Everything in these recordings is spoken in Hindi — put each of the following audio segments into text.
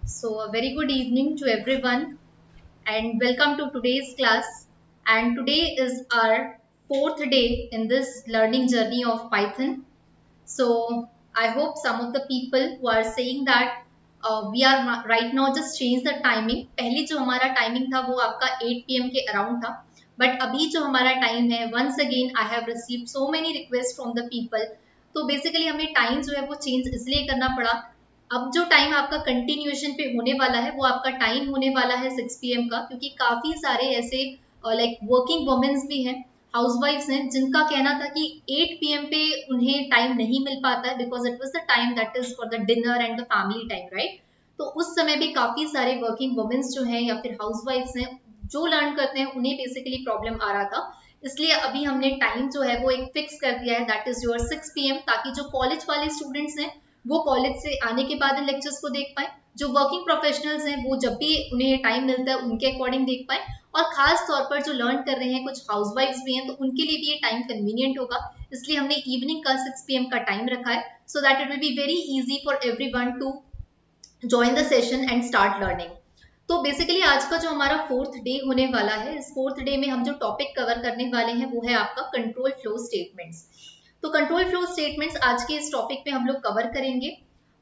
So, a very good evening to everyone, and welcome to today's class. And today is our fourth day in this learning journey of Python. So, I hope some of the people who are saying that we are right now just change the timing. पहले जो हमारा timing था वो आपका 8 PM के around था, but अभी जो हमारा time है, once again I have received so many requests from the people. तो बेसिकली हमें टाइम जो है वो चेंज इसलिए करना पड़ा। अब जो टाइम आपका कंटिन्यूएशन पे होने वाला है वो आपका टाइम होने वाला है 6 PM का, क्योंकि काफी सारे ऐसे लाइक वर्किंग वुमेन्स भी हैं, हाउसवाइफ्स हैं, जिनका कहना था कि 8 PM पे उन्हें टाइम नहीं मिल पाता है because it was the time that is for the dinner and the family time, right. तो उस समय भी काफी सारे वर्किंग वुमेन्स जो हैं या फिर हाउसवाइफ्स हैं जो लर्न करते हैं उन्हें बेसिकली प्रॉब्लम आ रहा था। इसलिए अभी हमने टाइम जो है वो एक फिक्स कर दिया है, दैट इज योर 6 PM, ताकि जो कॉलेज वाले स्टूडेंट्स हैं वो कॉलेज से आने के बाद इन लेक्चर्स को देख पाए, जो वर्किंग प्रोफेशनल्स हैं वो जब भी उन्हें टाइम मिलता है उनके अकॉर्डिंग देख पाए, और खास तौर पर जो लर्न कर रहे हैं कुछ हाउसवाइफ्स भी हैं तो उनके लिए भी ये टाइम कन्वीनियंट होगा। इसलिए हमने इवनिंग का 6 PM का टाइम रखा है, so that it will be very easy for everyone to join the session and start learning. तो बेसिकली आज का जो हमारा फोर्थ डे होने वाला है, इस फोर्थ डे में हम जो टॉपिक कवर करने वाले हैं वो है आपका कंट्रोल फ्लो स्टेटमेंट्स। तो कंट्रोल फ्लो स्टेटमेंट्स आज के इस टॉपिक में हम लोग कवर करेंगे।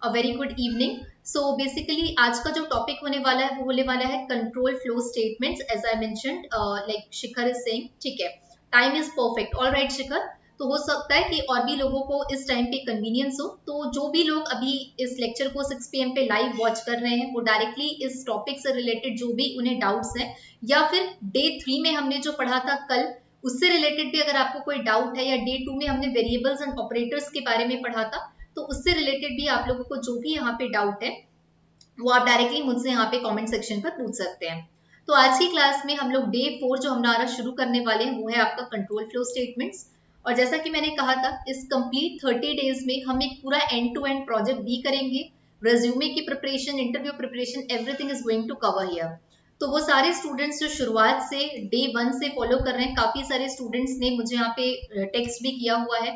A very good evening. So basically आज का जो टॉपिक होने वाला है वो होने वाला है control flow statements, as I mentioned, like Shikhar is saying, ठीक है। Time is perfect, all right Shikhar. तो हो सकता है कि और भी लोगों को इस टाइम पे कन्वीनियंस हो, तो जो भी लोग अभी इस लेक्चर को 6 PM पे लाइव वॉच कर रहे हैं वो डायरेक्टली इस टॉपिक से रिलेटेड जो भी उन्हें डाउट्स हैं, या फिर डे 3 में हमने जो पढ़ा था कल उससे रिलेटेड भी अगर आपको कोई डाउट है, या डे 2 में हमने वेरिएबल्स एंड ऑपरेटर्स के बारे में पढ़ा था, तो उससे रिलेटेड भी आप लोगों को जो भी यहाँ पे डाउट है वो आप डायरेक्टली मुझसे यहाँ पे कमेंट सेक्शन पर पूछ सकते हैं। तो आज की क्लास में हम लोग डे 4 जो हमारा शुरू करने वाले हैं वो है आपका कंट्रोल फ्लो स्टेटमेंट्स। और जैसा कि मैंने कहा था, इस कंप्लीट 30 डेज में हम एक पूरा एंड टू एंड प्रोजेक्ट भी करेंगे। रेज्यूमे की preparation, interview preparation, everything is going to cover here. तो वो सारे स्टूडेंट्स जो शुरुआत से डे 1 से फॉलो कर रहे हैं, काफी सारे स्टूडेंट्स ने मुझे यहाँ पे टेक्स्ट भी किया हुआ है,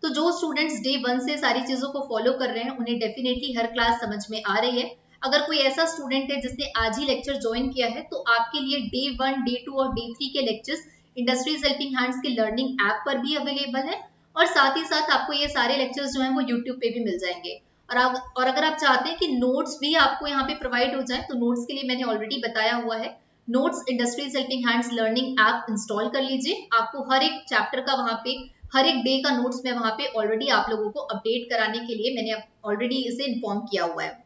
तो जो स्टूडेंट्स डे 1 से सारी चीजों को फॉलो कर रहे हैं उन्हें डेफिनेटली हर क्लास समझ में आ रही है। अगर कोई ऐसा स्टूडेंट है जिसने आज ही लेक्चर ज्वाइन किया है तो आपके लिए डे 1, डे 2 और डे 3 के लेक्चर्स इंडस्ट्रीज हेल्पिंग हैंड्स के लर्निंग ऐप पर भी अवेलेबल है, और साथ ही साथ आपको ये सारे लेक्चर्स जो हैं वो यूट्यूब पे भी मिल जाएंगे। और अगर आप चाहते हैं कि नोट्स भी आपको यहाँ पे प्रोवाइड हो जाए, तो नोट्स के लिए मैंने ऑलरेडी बताया हुआ है, notes industries helping hands learning app install कर लीजिए। आपको हर एक चैप्टर का वहाँ पे, हर एक डे का नोट्स मैं वहाँ पे ऑलरेडी आप लोगों को अपडेट कराने के लिए मैंने ऑलरेडी इसे इन्फॉर्म किया हुआ है।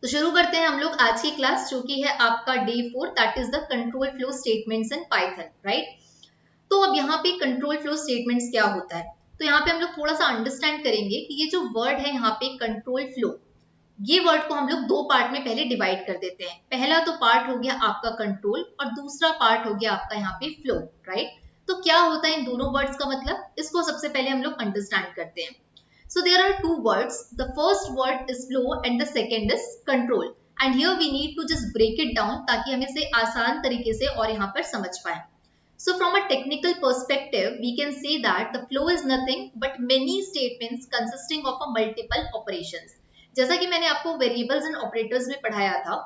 तो शुरू करते हैं हम लोग आज की क्लास, जो कि है आपका day 4, that is the control flow statements in Python, right. तो अब यहाँ पे कंट्रोल फ्लो स्टेटमेंट्स क्या होता है, तो यहाँ पे हम लोग थोड़ा सा अंडरस्टैंड करेंगे कि ये जो वर्ड है यहाँ पे कंट्रोल फ्लो, ये वर्ड को हम लोग दो पार्ट में पहले डिवाइड कर देते हैं। पहला तो पार्ट हो गया आपका कंट्रोल और दूसरा पार्ट हो गया आपका यहाँ पे फ्लो, राइट। तो क्या होता है इन दोनों वर्ड्स का मतलब, इसको सबसे पहले हम लोग अंडरस्टैंड करते हैं। So there are two words. The first word is flow and the second is control. And here we need to just break it down ताकि हम इसे आसान तरीके से और यहाँ पर समझ पाए। So from a technical perspective, we can say that the flow is nothing but many statements consisting of a multiple operations. जैसा कि मैंने आपको वेरिएबल्स एंड ऑपरेटर्स में पढ़ाया था,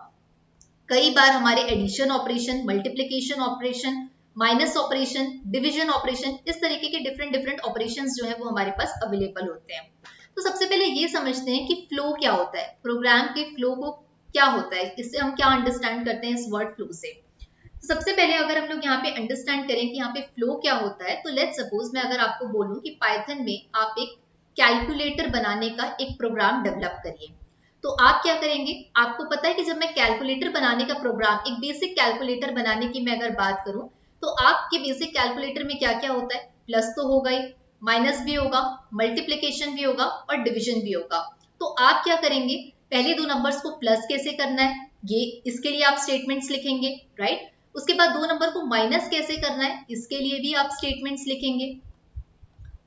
कई बार हमारे addition operation, multiplication operation, minus operation, division operation, इस तरीके के डिफरेंट ऑपरेशंस जो है वो हमारे पास अवेलेबल होते हैं। तो सबसे पहले ये समझते हैं कि फ्लो क्या होता है, प्रोग्राम के फ्लो को क्या होता है, इससे हम क्या अंडरस्टैंड करते हैं इस वर्ड फ्लो से। सबसे पहले अगर हम लोग यहाँ पे अंडरस्टैंड करें कि यहाँ पे फ्लो क्या होता है, तो लेट्स सपोज मैं अगर आपको बोलूं कि पाइथन में आप एक कैलकुलेटर बनाने का एक प्रोग्राम डेवलप करिए, तो आप क्या करेंगे, आपको पता है कि जब मैं कैलकुलेटर बनाने का प्रोग्राम, एक बेसिक कैलकुलेटर बनाने की मैं अगर बात करूं, तो आपके बेसिक कैलकुलेटर में क्या क्या होता है, प्लस तो होगा ही, माइनस भी होगा, मल्टीप्लिकेशन भी होगा और डिवीजन भी होगा। तो आप क्या करेंगे, पहले दो नंबर्स को प्लस कैसे करना है, ये इसके लिए आप स्टेटमेंट्स लिखेंगे, राइट। उसके बाद दो नंबर को माइनस कैसे करना है, इसके लिए भी आप स्टेटमेंट्स लिखेंगे।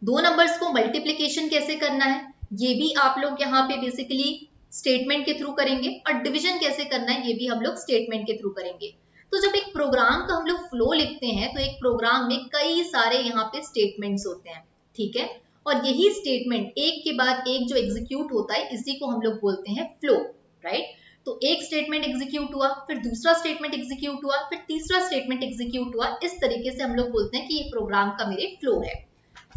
दो नंबर्स को मल्टीप्लिकेशन कैसे करना है, ये भी आप लोग यहाँ पे बेसिकली स्टेटमेंट के थ्रू करेंगे, और डिवीजन कैसे करना है ये भी हम लोग स्टेटमेंट के थ्रू करेंगे। तो जब एक प्रोग्राम का हम लोग फ्लो लिखते हैं तो एक प्रोग्राम में कई सारे यहाँ पे स्टेटमेंट्स होते हैं, ठीक है, और यही स्टेटमेंट एक के बाद एक जो एग्जीक्यूट होता है इसी को हम लोग बोलते हैं फ्लो, राइट। तो एक स्टेटमेंट एग्जीक्यूट हुआ, फिर दूसरा स्टेटमेंट एग्जीक्यूट हुआ, फिर तीसरा स्टेटमेंट एग्जीक्यूट हुआ। इस तरीके से हम लोग बोलते हैं कि ये प्रोग्राम का मेरे फ्लो है।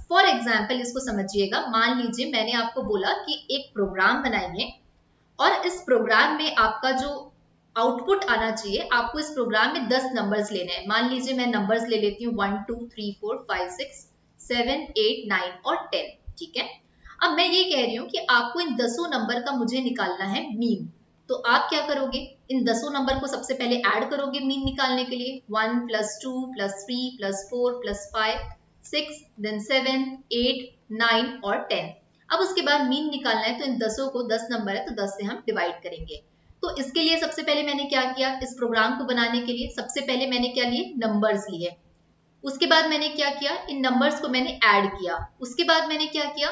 फॉर एग्जाम्पल इसको समझिएगा, मान लीजिए मैंने आपको बोला कि एक प्रोग्राम बनाइए और इस प्रोग्राम में आपका जो आउटपुट आना चाहिए, आपको इस प्रोग्राम में 10 नंबर्स लेने हैं। मान लीजिए मैं नंबर्स ले लेती हूँ 1 2 3 4 5 6 7 8 9 और 10, ठीक है। अब मैं ये कह रही हूँ कि आपको इन 10 नंबर का मुझे निकालना है मीन। तो आप क्या करोगे, इन 10 नंबर को सबसे पहले ऐड करोगे मीन निकालने के लिए। 1 + 2 + 3 + 4 + 5 6 देन 7 8 9 और 10। अब उसके बाद मीन निकालना है, तो इन 10 को 10 नंबर है तो 10 से हम डिवाइड करेंगे। तो इसके लिए सबसे पहले मैंने क्या किया, इस प्रोग्राम को बनाने के लिए सबसे पहले मैंने क्या लिए, नंबर्स लिए। उसके बाद मैंने क्या किया, इन नंबर्स को मैंने ऐड किया। उसके बाद मैंने क्या किया,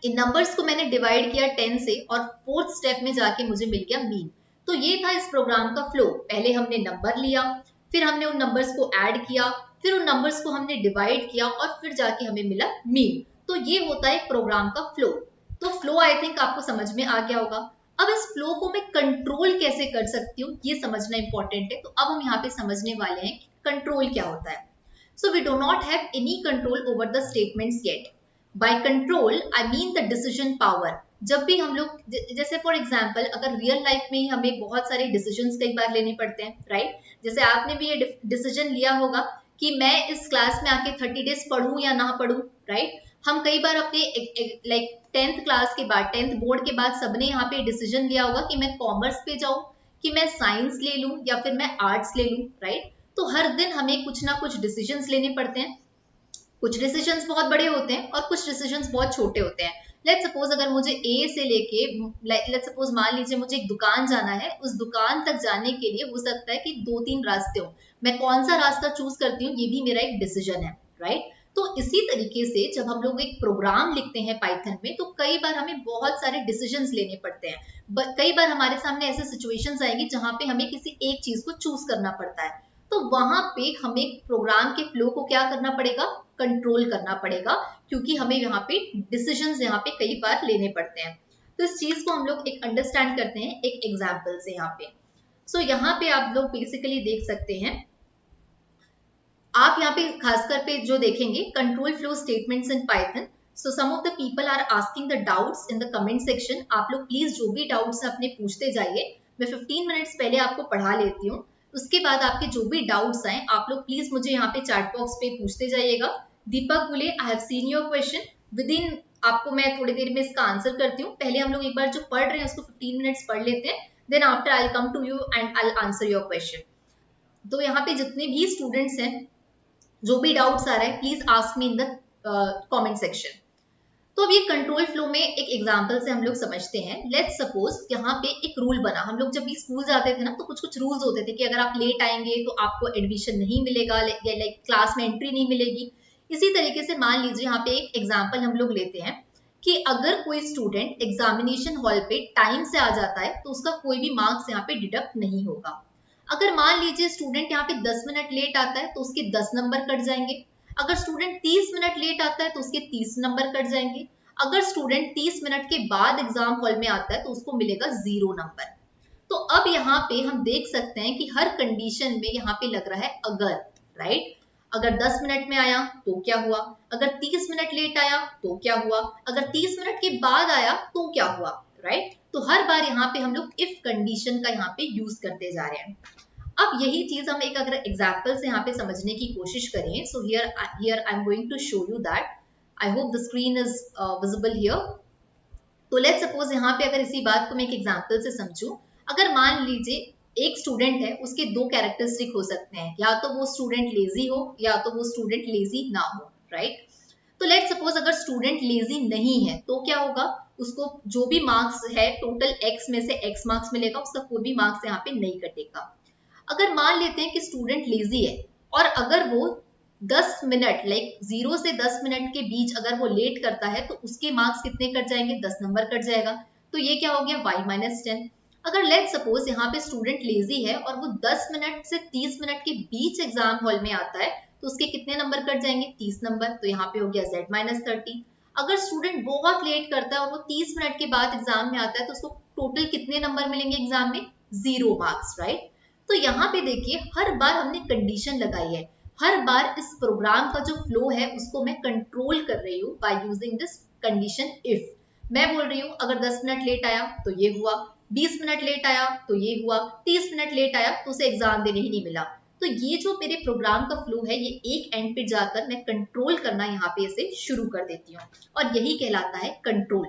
इन नंबर्स को मैंने डिवाइड किया 10 से और फोर्थ स्टेप में जाके मुझे मिल गया मीन। तो ये था इस प्रोग्राम का फ्लो। पहले हमने नंबर लिया, फिर हमने उन नंबर्स को ऐड किया, फिर उन नंबर्स को हमने डिवाइड किया और फिर जाके हमें मिला मीन। तो ये होता है प्रोग्राम का फ्लो। तो फ्लो आई थिंक आपको समझ में आ गया होगा। अब इस फ्लो को मैं कंट्रोल कैसे कर सकती हूँ ये समझना इंपॉर्टेंट है। तो अब हम यहाँ पे समझने वाले हैं कि कंट्रोल क्या होता है। So we do not have any control over the statements yet. By control, I mean the decision power. जब भी हम लोग जैसे फॉर एग्जाम्पल अगर रियल लाइफ में ही हमें बहुत सारे डिसीजंस कई बार लेने पड़ते हैं, राइट। जैसे आपने भी ये डिसीजन लिया होगा कि मैं इस क्लास में आके 30 डेज पढ़ूं या ना पढ़ूं, राइट। हम कई बार अपने लाइक 10th क्लास के बाद 10th बोर्ड के बाद सबने यहाँ पे डिसीजन लिया होगा कि मैं कॉमर्स पे जाऊं, कि मैं साइंस ले लूं या फिर मैं आर्ट्स ले लूं, राइट। तो हर दिन हमें कुछ ना कुछ डिसीजंस लेने पड़ते हैं। कुछ डिसीजंस बहुत बड़े होते हैं और कुछ डिसीजंस बहुत छोटे होते हैं। लेट्स सपोज अगर मुझे ए से लेके लेट्स सपोज मान लीजिए मुझे एक दुकान जाना है, उस दुकान तक जाने के लिए हो सकता है कि 2-3 रास्ते हो। मैं कौन सा रास्ता चूज करती हूँ ये भी मेरा एक डिसीजन है, राइट। तो इसी तरीके से जब हम लोग एक प्रोग्राम लिखते हैं पाइथन में तो कई बार हमें बहुत सारे डिसीजंस लेने पड़ते हैं। कई बार हमारे सामने ऐसे सिचुएशंस आएंगी जहां पे हमें किसी एक चीज को चूज करना पड़ता है। तो वहां पे हमें प्रोग्राम के फ्लो को क्या करना पड़ेगा, कंट्रोल करना पड़ेगा, क्योंकि हमें यहाँ पे डिसीजंस यहाँ पे कई बार लेने पड़ते हैं। तो इस चीज को हम लोग एक अंडरस्टैंड करते हैं एक एग्जांपल से यहाँ पे। सो यहाँ पे आप लोग बेसिकली देख सकते हैं, आप यहाँ पे खासकर पे जो देखेंगे control flow statements in Python. So some of the people are asking the doubts in the comment section. आप लोग प्लीज जो भी डाउट्स अपने पूछते जाइए। मैं 15 मिनट्स पहले आपको पढ़ा लेती हूँ, उसके बाद आपके जो भी डाउट्स आए आप लोग प्लीज मुझे यहाँ पे चैट बॉक्स पे पूछते जाइएगा। दीपक बुले, I have seen your question. With in आपको मैं थोड़ी देर में इसका आंसर करती हूँ। पहले हम लोग एक बार जो पढ़ रहे हैं उसको 15 मिनट्स पढ़ लेते हैं, then after I will come to you and I will answer your question. तो यहाँ पे जितने भी स्टूडेंट्स हैं, जो भी डाउट्स आ रहा है please ask me in the comment section. तो अब ये कंट्रोल फ्लो में एक एग्जांपल से हम लोग समझते हैं। लेट्स सपोज यहाँ पे एक रूल बना। हम लोग जब भी स्कूल जाते थे ना तो कुछ कुछ रूल्स होते थे कि अगर आप लेट आएंगे तो आपको एडमिशन नहीं मिलेगा, लाइक क्लास में एंट्री नहीं मिलेगी। इसी तरीके से मान लीजिए यहाँ पे एक एग्जाम्पल हम लोग लेते हैं कि अगर कोई स्टूडेंट एग्जामिनेशन हॉल पे टाइम से आ जाता है तो उसका कोई भी मार्क्स यहाँ पे डिडक्ट नहीं होगा। अगर मान लीजिए स्टूडेंट यहाँ पे 10 मिनट लेट आता है तो उसके 10 नंबर कट जाएंगे। अगर स्टूडेंट 30 मिनट लेट आता है तो उसके 30 नंबर कट जाएंगे। अगर स्टूडेंट 30 मिनट के बाद एग्जाम हॉल में आता है तो उसको मिलेगा 0 नंबर। तो अब यहाँ पे हम देख सकते हैं कि हर कंडीशन में यहाँ पे लग रहा है अगर, राइट। अगर 10 मिनट में आया तो क्या हुआ, अगर 30 मिनट लेट आया तो क्या हुआ, अगर 30 मिनट के बाद आया तो क्या हुआ, राइट। तो हर बार यहाँ पे हम लोग इफ कंडीशन का यहाँ पे यूज करते जा रहे हैं। अब यही चीज हम एक अगर एग्जाम्पल से यहाँ पे समझने की कोशिश करें। So here I am going to show you that. I hope the screen is visible here. तो लेट्स सपोज यहाँ पे अगर इसी बात को मैं एक एग्जाम्पल से समझूं, अगर मान लीजिए एक स्टूडेंट है, उसके दो कैरेक्टरिस्टिक हो सकते हैं, या तो वो स्टूडेंट लेजी हो या तो वो स्टूडेंट लेजी ना हो, राइट। तो लेट्स सपोज अगर स्टूडेंट लेजी नहीं है तो क्या होगा, उसको जो भी मार्क्स है टोटल x में से x मार्क्स मिलेगा, उसका कोई भी मार्क्स यहाँ पे नहीं कटेगा। अगर मान लेते हैं कि स्टूडेंट लेजी है और अगर वो 10 मिनट लाइक 0 से 10 मिनट के बीच अगर वो लेट करता है तो उसके मार्क्स कितने कट जाएंगे, 10 नंबर कट जाएगा। तो ये क्या हो गया y-10। अगर लेट्स सपोज यहाँ पे स्टूडेंट लेजी है और वो 10 मिनट से 30 मिनट के बीच एग्जाम हॉल में आता है तो उसके कितने नंबर कट जाएंगे, 30 नंबर। तो यहाँ पे हो गया z-30। अगर स्टूडेंट बहुत लेट करता है और वो 30 मिनट के बाद एग्जाम में आता है तो उसको टोटल कितने नंबर मिलेंगे एग्जाम में? 0 मार्क्स, राइट। तो यहाँ पे देखिए हर बार हमने कंडीशन लगाई है, हर बार इस प्रोग्राम का जो फ्लो है उसको मैं कंट्रोल कर रही हूँ by using this condition if. मैं बोल रही हूँ अगर 10 मिनट लेट आया तो ये हुआ, 20 मिनट लेट आया तो ये हुआ, 30 मिनट लेट आया तो उसे एग्जाम देने ही नहीं मिला। तो ये जो मेरे प्रोग्राम का फ्लो है ये एक एंड पे जाकर मैं कंट्रोल करना यहाँ पे इसे शुरू कर देती हूँ, और यही कहलाता है कंट्रोल।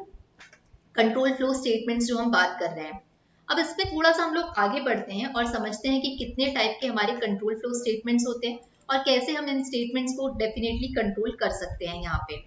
कंट्रोल फ्लो स्टेटमेंट्स जो हम बात कर रहे हैं। अब इसमें थोड़ा सा हम लोग आगे बढ़ते हैं और समझते हैं कि कितने टाइप के हमारे कंट्रोल फ्लो स्टेटमेंट्स होते हैं और कैसे हम इन स्टेटमेंट्स को डेफिनेटली कंट्रोल कर सकते हैं यहाँ पे।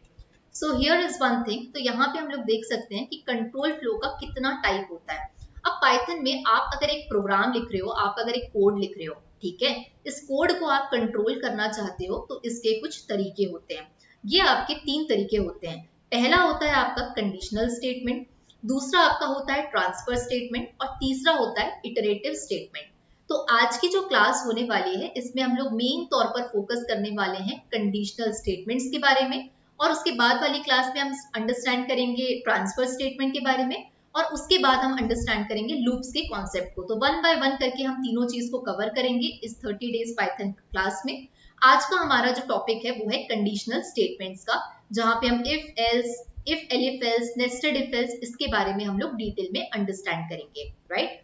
So here is one thing, तो यहाँ पे हम लोग देख सकते हैं कि कंट्रोल फ्लो का कितना टाइप होता है। अब पाइथन में आप अगर एक प्रोग्राम लिख रहे हो, आप अगर एक कोड लिख रहे हो, ठीक है, इस कोड को आप कंट्रोल करना चाहते हो तो इसके कुछ तरीके होते हैं। ये आपके 3 तरीके होते हैं। पहला होता है आपका कंडीशनल स्टेटमेंट, दूसरा आपका होता है ट्रांसफर स्टेटमेंट, और तीसरा होता है इटरेटिव स्टेटमेंट। तो आज की जो क्लास होने वाली है इसमें हम लोग मेन तौर पर फोकस करने वाले हैं कंडीशनल स्टेटमेंट्स के बारे में, और उसके बाद वाली क्लास में हम अंडरस्टैंड करेंगे ट्रांसफर स्टेटमेंट के बारे में, और उसके बाद हम अंडरस्टैंड करेंगे लूप्स के कॉन्सेप्ट को। तो 1 बाय 1 करके हम तीनों चीज को कवर करेंगे इस 30 डेज पाइथन क्लास में। आज का हमारा जो टॉपिक है वो है कंडीशनल स्टेटमेंट्स का, जहां पे हम if else, if elif else, nested if else, इसके बारे में हम लोग डिटेल में अंडरस्टैंड करेंगे, राइट।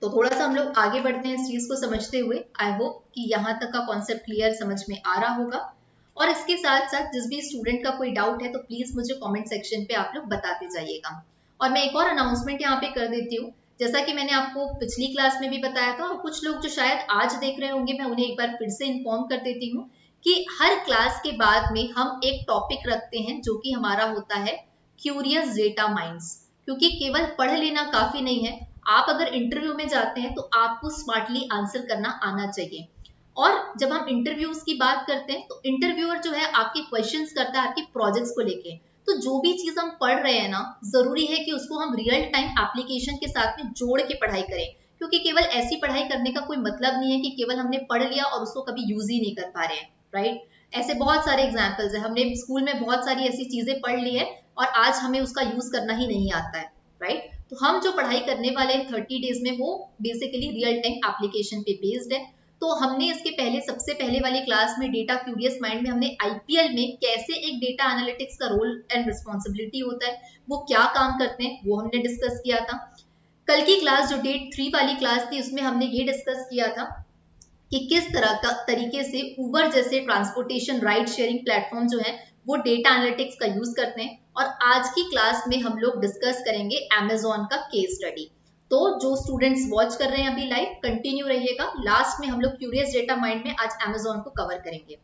तो थोड़ा सा हम लोग आगे बढ़ते हैं इस चीज को समझते हुए। आई होप कि यहाँ तक का कॉन्सेप्ट क्लियर समझ में आ रहा होगा, और इसके साथ साथ जिस भी स्टूडेंट का कोई डाउट है तो प्लीज मुझे कमेंट सेक्शन पे आप लोग बताते जाइएगा। और मैं एक और अनाउंसमेंट यहाँ पे कर देती हूँ, जैसा कि मैंने आपको पिछली क्लास में भी बताया था, और कुछ लोग जो शायद आज देख रहे होंगे मैं उन्हें एक बार फिर से इन्फॉर्म कर देती हूँ कि हर क्लास के बाद में हम एक टॉपिक रखते हैं जो कि हमारा होता है क्यूरियस डेटा माइंड्स। क्योंकि केवल पढ़ लेना काफी नहीं है, आप अगर इंटरव्यू में जाते हैं तो आपको स्मार्टली आंसर करना आना चाहिए। और जब हम इंटरव्यूज की बात करते हैं तो इंटरव्यूअर जो है आपके क्वेश्चंस करता है आपके प्रोजेक्ट्स को लेके। तो जो भी चीज हम पढ़ रहे हैं ना, जरूरी है कि उसको हम रियल टाइम एप्लीकेशन के साथ में जोड़ के पढ़ाई करें, क्योंकि केवल ऐसी पढ़ाई करने का कोई मतलब नहीं है कि केवल हमने पढ़ लिया और उसको कभी यूज ही नहीं कर पा रहे हैं, राइट। ऐसे बहुत सारे एग्जाम्पल्स है, हमने स्कूल में बहुत सारी ऐसी चीजें पढ़ ली है और आज हमें उसका यूज करना ही नहीं आता है, राइट। तो हम जो पढ़ाई करने वाले हैं 30 डेज में वो बेसिकली रियल टाइम एप्लीकेशन पे बेस्ड है। तो हमने इसके पहले सबसे पहले वाली क्लास में डेटा क्यूरियस माइंड में हमने आईपीएल में कैसे एक डेटा एनालिटिक्स का रोल एंड रिस्पॉन्सिबिलिटी होता है, वो क्या काम करते हैं, वो हमने डिस्कस किया था। कल की क्लास जो डेट 3 वाली क्लास थी उसमें हमने ये डिस्कस किया था कि किस तरह का तरीके से उबर जैसे ट्रांसपोर्टेशन राइड शेयरिंग प्लेटफॉर्म जो है वो डेटा एनालिटिक्स का यूज करते हैं। और आज की क्लास में हम लोग डिस्कस करेंगे अमेजोन का केस स्टडी। तो जो स्टूडेंट्स वॉच कर रहे हैं अभी लाइव, कंटिन्यू रहिएगा, लास्ट में हम लोग क्यूरियस डेटा माइंड में आज अमेजोन को कवर करेंगे।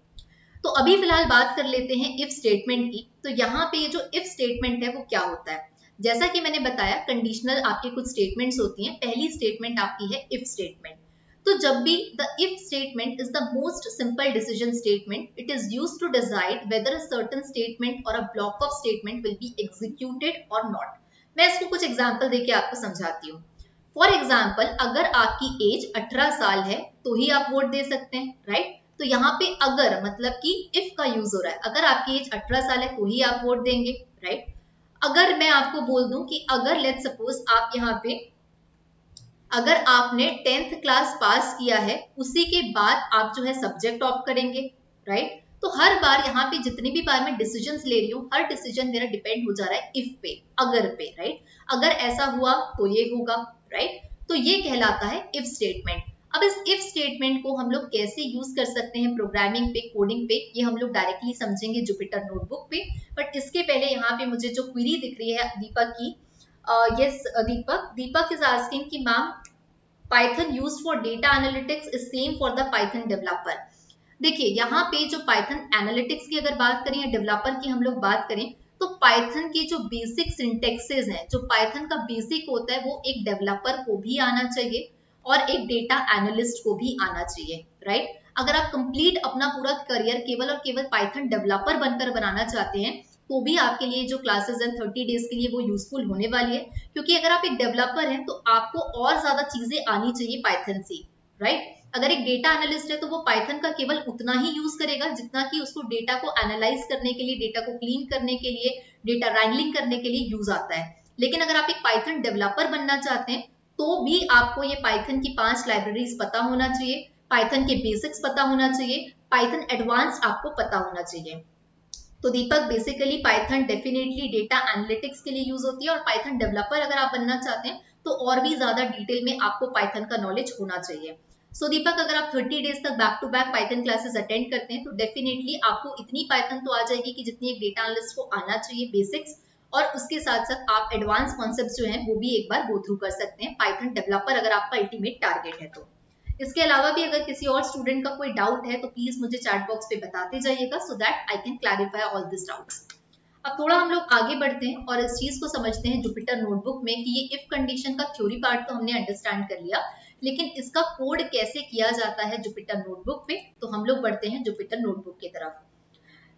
तो अभी फिलहाल बात कर लेते हैं इफ स्टेटमेंट की। तो यहाँ पे ये जो इफ स्टेटमेंट है वो क्या होता है, जैसा कि मैंने बताया कंडीशनल आपके कुछ स्टेटमेंट्स होती हैं। पहली स्टेटमेंट आपकी है इफ स्टेटमेंट। तो जब भी the if statement is the most simple decision statement, it is used to decide whether a certain statement or a block of statement will be executed or not. मैं इसको कुछ एग्जांपल देके आपको समझाती हूँ। फॉर एग्जाम्पल, अगर आपकी एज 18 साल है तो ही आप वोट दे सकते हैं, राइट। तो यहाँ पे अगर मतलब कि इफ का यूज हो रहा है, अगर आपकी एज 18 साल है तो ही आप वोट देंगे, राइट। अगर मैं आपको बोल दूं कि अगर लेट्स सपोज आप यहाँ पे अगर आपने 10th क्लास पास किया है उसी के बाद आप जो है सब्जेक्ट ऑप्ट करेंगे, राइट। तो हर बार यहाँ पे जितनी भी बार मैं डिसीजंस ले रही हूँ हर डिसीजन मेरा डिपेंड हो जा रहा है इफ पे, अगर पे, राइट। अगर ऐसा हुआ तो ये होगा, राइट। तो ये कहलाता है इफ स्टेटमेंट। अब इस इफ स्टेटमेंट को हम लोग कैसे यूज कर सकते हैं प्रोग्रामिंग पे, कोडिंग पे, ये हम लोग डायरेक्टली समझेंगे जुपिटर नोटबुक पे। बट इसके पहले यहाँ पे मुझे जो क्वेरी दिख रही है दीपक की, यस दीपक इज आस्किंग कि ma'am Python use for data analytics is same for the Python developer. देखिए यहाँ पे जो पाइथन एनालिटिक्स की अगर बात करें या डेवलपर की हम लोग बात करें तो पाइथन की जो बेसिक सिंटेक्सेस हैं, जो पाइथन का बेसिक होता है वो एक डेवलपर को भी आना चाहिए और एक डेटा एनालिस्ट को भी आना चाहिए, राइट। अगर आप कंप्लीट अपना पूरा करियर केवल और केवल पाइथन डेवलपर बनकर बनाना चाहते हैं तो भी आपके लिए जो क्लासेस हैं 30 डेज के लिए वो यूजफुल होने वाली है। क्योंकि अगर आप एक डेवलपर हैं तो आपको और ज्यादा चीजें आनी चाहिए पाइथन से, राइट। अगर एक डेटा एनालिस्ट है तो वो पाइथन का केवल उतना ही यूज करेगा जितना कि उसको डेटा को एनालाइज करने के लिए, डेटा को क्लीन करने के लिए, डेटा रैंगलिंग करने के लिए यूज आता है। लेकिन अगर आप एक पाइथन डेवलपर बनना चाहते हैं तो भी आपको ये पाइथन की 5 लाइब्रेरीज पता होना चाहिए, पाइथन के बेसिक्स पता होना चाहिए, पाइथन एडवांस आपको पता होना चाहिए। तो Deepak basically Python definitely data analytics के लिए यूज होती है, और पाइथन डेवलपर अगर आप बनना चाहते हैं तो और भी ज्यादा डिटेल में आपको पाइथन का नॉलेज होना चाहिए। सो दीपक अगर आप 30 डेज तक back to back Python classes attend करते हैं तो डेफिनेटली आपको इतनी पाइथन तो आ जाएगी कि जितनी एक डेटा एनालिस्ट को आना चाहिए बेसिक्स, और उसके साथ साथ आप एडवांस कॉन्सेप्ट्स जो हैं वो भी एक बार गो थ्रू कर सकते हैं पाइथन डेवलपर अगर आपका अल्टीमेट टारगेट है तो। इसके अलावा भी अगर किसी और स्टूडेंट का कोई डाउट है तो प्लीज मुझे चैट बॉक्स पे बताते जाइएगा so that I can clarify all this doubts. अब थोड़ा हम लोग आगे बढ़ते हैं और इस चीज को समझते हैं जुपिटर नोटबुक में कि ये इफ कंडीशन का थ्योरी पार्ट तो हमने अंडरस्टैंड कर लिया, लेकिन इसका कोड कैसे किया जाता है जुपिटर नोटबुक पे, तो हम लोग बढ़ते हैं जुपिटर नोटबुक की तरफ।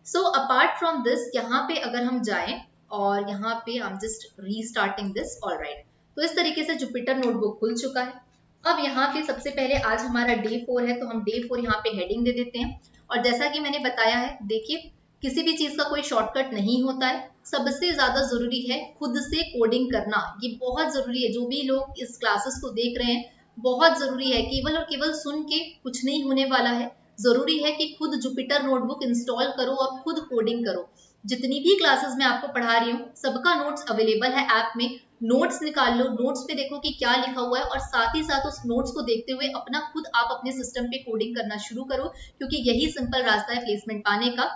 सो अपार्ट फ्रॉम दिस यहाँ पे अगर हम जाएं और यहाँ पे हम जस्ट रीस्टार्टिंग दिस, ऑलराइट, तो इस तरीके से जुपिटर नोटबुक खुल चुका है। अब यहाँ पे सबसे पहले आज हमारा डे 4 है तो हम डे 4 यहाँ पे हेडिंग दे देते हैं, और जैसा कि मैंने बताया है देखिए किसी भी चीज का कोई शॉर्टकट नहीं होता है, सबसे ज्यादा जरूरी है खुद से कोडिंग करना, ये बहुत जरूरी है। जो भी लोग इस क्लासेस को देख रहे हैं बहुत जरूरी है, केवल और केवल सुन के कुछ नहीं होने वाला है, जरूरी है कि खुद जुपिटर नोटबुक इंस्टॉल करो और खुद कोडिंग करो। जितनी भी क्लासेस मैं आपको पढ़ा रही हूँ सबका नोट्स अवेलेबल है ऐप में, नोट्स निकाल लो, नोट्स पे देखो कि क्या लिखा हुआ है, और साथ ही साथ उस नोट्स को देखते हुए अपना खुद आप अपने सिस्टम पे कोडिंग करना शुरू करो, क्योंकि यही सिंपल रास्ता है प्लेसमेंट पाने का,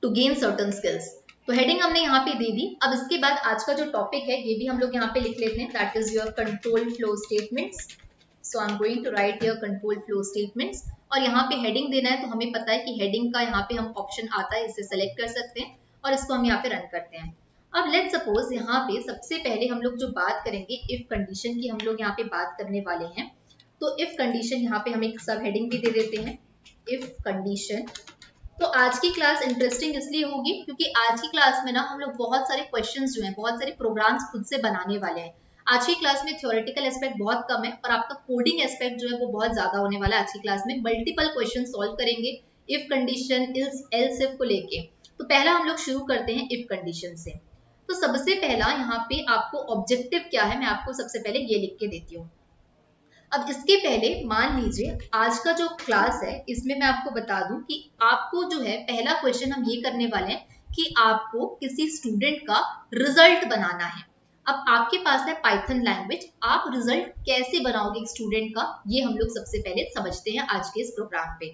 टू गेन सर्टन स्किल्स। तो हेडिंग हमने यहाँ पे दे दी। अब इसके बाद आज का जो टॉपिक है ये भी हम लोग यहाँ पे लिख लेते हैं, that is your control flow statements. So I am going to write your control flow statements, और यहाँ पे हेडिंग देना है तो हमें पता है कि हेडिंग का यहाँ पे हम ऑप्शन आता है, इसे सेलेक्ट कर सकते हैं और इसको हम यहाँ पे रन करते हैं। अब लेट्स सपोज यहाँ पे सबसे पहले हम लोग जो बात करेंगे इफ कंडीशन की हम लोग यहाँ पे बात करने वाले हैं। तो इफ कंडीशन यहाँ पे हम एक सब हेडिंग भी दे देते हैं, इफ कंडीशन। तो आज की क्लास इंटरेस्टिंग इसलिए होगी क्योंकि आज की क्लास में ना हम लोग बहुत सारे क्वेश्चंस जो हैं, बहुत सारे प्रोग्राम्स खुद से बनाने वाले हैं। आज की क्लास में थ्योरेटिकल एस्पेक्ट बहुत कम है और आपका कोडिंग एस्पेक्ट जो है वो बहुत ज्यादा होने वाला है। आज की क्लास में मल्टीपल क्वेश्चन सॉल्व करेंगे इफ कंडीशन, एल्स इफ को लेके। तो पहला हम लोग शुरू करते हैं इफ कंडीशन से। तो सबसे पहला यहाँ पे आपको ऑब्जेक्टिव क्या है, मैं आपको सबसे पहले ये लिख के देती हूँ। अब इसके पहले मान लीजिए आज का जो क्लास है इसमें मैं आपको बता दूं कि आपको जो है पहला क्वेश्चन हम ये करने वाले हैं कि आपको किसी स्टूडेंट का रिजल्ट बनाना है। अब आपके पास है पाइथन लैंग्वेज, आप रिजल्ट कैसे बनाओगे स्टूडेंट का, ये हम लोग सबसे पहले समझते हैं आज के इस प्रोग्राम पे।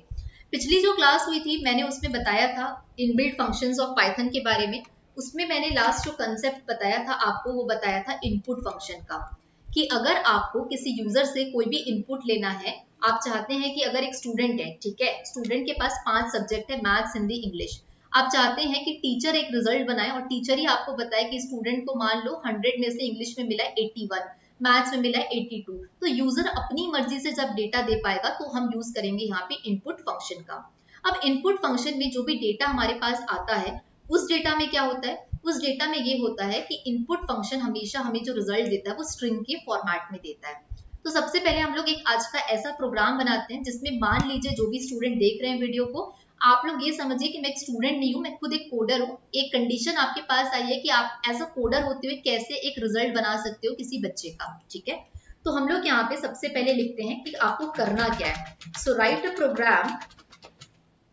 पिछली जो क्लास हुई थी मैंने उसमें बताया था इनबिल्ट फंक्शंस ऑफ पाइथन के बारे में, उसमें मैंने लास्ट जो कंसेप्ट बताया था आपको वो बताया था इनपुट फंक्शन का, कि अगर आपको किसी यूजर से कोई भी इनपुट लेना है, आप चाहते हैं कि अगर एक स्टूडेंट है, ठीक है, स्टूडेंट के पास 5 सब्जेक्ट है, मैथ्स, हिंदी, इंग्लिश, आप चाहते हैं कि टीचर एक रिजल्ट बनाए और टीचर ही आपको बताए कि स्टूडेंट को मान लो 100 में से इंग्लिश में मिला 81, मैथ्स में मिला 82, तो यूजर अपनी मर्जी से जब डेटा दे पाएगा तो हम यूज करेंगे यहाँ पे इनपुट फंक्शन का। अब इनपुट फंक्शन में जो भी डेटा हमारे पास आता है उस डेटा में क्या होता है, उस डेटा में ये होता है कि इनपुट फंक्शन हमेशा हमें जो रिजल्ट देता है वो स्ट्रिंग के फॉर्मेट में देता है। तो सबसे पहले हम लोग एक आज का ऐसा प्रोग्राम बनाते हैं जिसमें मान लीजिए जो भी स्टूडेंट देख रहे हैं वीडियो को, आप लोग ये समझिए कि मैं एक स्टूडेंट नहीं हूँ, मैं खुद एक कोडर हूँ। एक कंडीशन आपके पास आई है कि आप एज अ कोडर होते हुए कैसे एक रिजल्ट बना सकते हो किसी बच्चे का, ठीक है। तो हम लोग यहाँ पे सबसे पहले लिखते हैं कि आपको करना क्या है। So write a program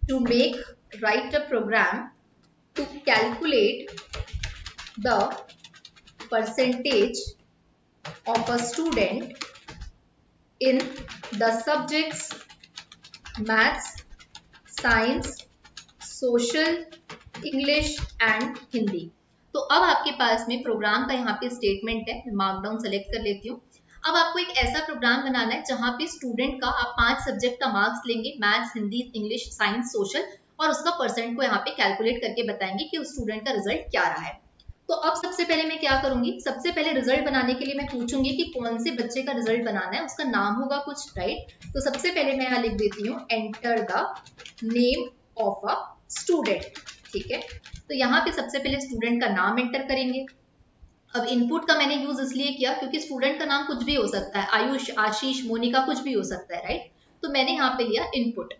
to make, write a program to calculate the percentage of a student in the subjects maths, science, social, English and Hindi. तो अब आपके पास में प्रोग्राम का यहाँ पे स्टेटमेंट है, मैं मार्कडाउन सेलेक्ट कर लेती हूँ। अब आपको एक ऐसा प्रोग्राम बनाना है जहाँ पे स्टूडेंट का आप 5 सब्जेक्ट का मार्क्स लेंगे, maths, Hindi, English, science, social, और उसका परसेंट को यहाँ पे कैलकुलेट करके बताएंगे कि उस स्टूडेंट का रिजल्ट क्या रहा है। तो अब सबसे पहले मैं क्या करूंगी, सबसे पहले रिजल्ट बनाने के लिए मैं पूछूंगी कि कौन से बच्चे का रिजल्ट बनाना है, उसका नाम होगा कुछ, राइट। तो सबसे पहले मैं यहाँ लिख देती हूँ enter the name of a student, ठीक है। तो यहाँ पे सबसे पहले स्टूडेंट का नाम एंटर करेंगे। अब इनपुट का मैंने यूज इसलिए किया क्योंकि स्टूडेंट का नाम कुछ भी हो सकता है, आयुष, आशीष, मोनिका, कुछ भी हो सकता है, राइट। तो मैंने यहाँ पे लिया इनपुट।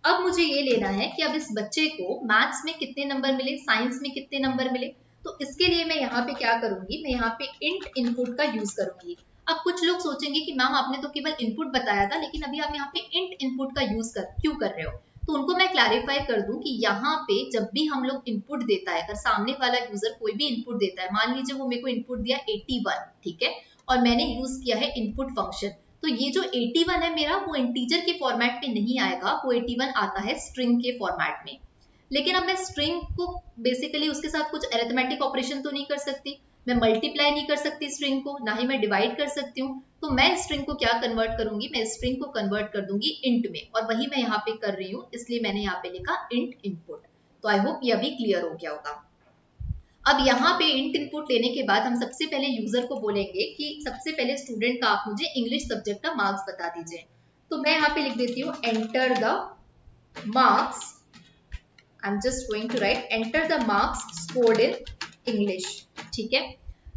अब मुझे ये लेना है कि अब इस बच्चे को मैथ्स में कितने नंबर मिले, साइंस में कितने नंबर मिले। तो इसके लिए मैं यहाँ पे क्या करूंगी, मैं यहाँ पे इंट इनपुट का यूज करूंगी। अब कुछ लोग सोचेंगे कि मैम आपने तो केवल इनपुट बताया था, लेकिन अभी आप यहाँ पे इंट इनपुट का यूज क्यों कर रहे हो? तो उनको मैं क्लैरिफाई कर दूं कि यहाँ पे जब भी हम लोग इनपुट देता है, अगर सामने वाला यूजर कोई भी इनपुट देता है, मान लीजिए वो मेरे को इनपुट दिया 81, ठीक है, और मैंने यूज किया है इनपुट फंक्शन, तो ये जो 81 है मेरा, वो इंटीजर के फॉर्मेट में नहीं आएगा, वो 81 आता है स्ट्रिंग के फॉर्मेट में। लेकिन अब मैं स्ट्रिंग को बेसिकली उसके साथ कुछ अरिथमेटिक ऑपरेशन तो नहीं कर सकती, मैं मल्टीप्लाई नहीं कर सकती स्ट्रिंग को, ना ही मैं डिवाइड कर सकती हूँ। तो मैं स्ट्रिंग को क्या कन्वर्ट करूंगी, मैं स्ट्रिंग को कन्वर्ट कर दूंगी इंट में, और वही मैं यहाँ पे कर रही हूँ, इसलिए मैंने यहाँ पे लिखा इंट इनपुट। तो आई होप ये अभी क्लियर हो गया होगा। अब यहाँ पे इंट इनपुट लेने के बाद हम सबसे पहले यूजर को बोलेंगे कि सबसे पहले स्टूडेंट का आप मुझे इंग्लिश सब्जेक्ट का मार्क्स बता दीजिए। तो मैं यहाँ पे लिख देती हूँ enter the marks, I am just going to write enter the marks scored in English, ठीक है।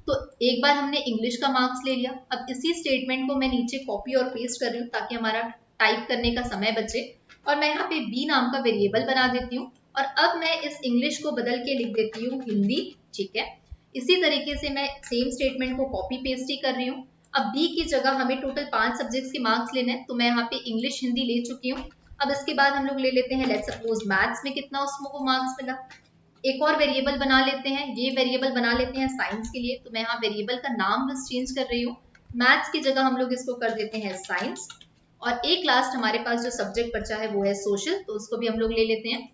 तो एक बार हमने इंग्लिश का मार्क्स ले लिया। अब इसी स्टेटमेंट को मैं नीचे कॉपी और पेस्ट कर रही हूँ ताकि हमारा टाइप करने का समय बचे, और मैं यहाँ पे बी नाम का वेरिएबल बना देती हूँ, और अब मैं इस इंग्लिश को बदल के लिख देती हूँ हिंदी, ठीक है। इसी तरीके से मैं सेम स्टेटमेंट को कॉपी पेस्ट ही कर रही हूँ। अब बी की जगह हमें टोटल 5 सब्जेक्ट्स के मार्क्स लेने हैं, तो मैं यहाँ पे इंग्लिश हिंदी ले चुकी हूँ। अब इसके बाद हम लोग ले लेते हैं, लेट्स सपोज मैथ्स में कितना उसको मार्क्स मिला। एक और वेरिएबल बना लेते हैं, ये वेरिएबल बना लेते हैं साइंस के लिए, तो मैं यहाँ वेरिएबल का नाम बस चेंज कर रही हूँ, मैथ्स की जगह हम लोग इसको कर देते हैं साइंस। और एक लास्ट हमारे पास जो सब्जेक्ट बचा है वो है सोशल, तो उसको भी हम लोग ले लेते हैं।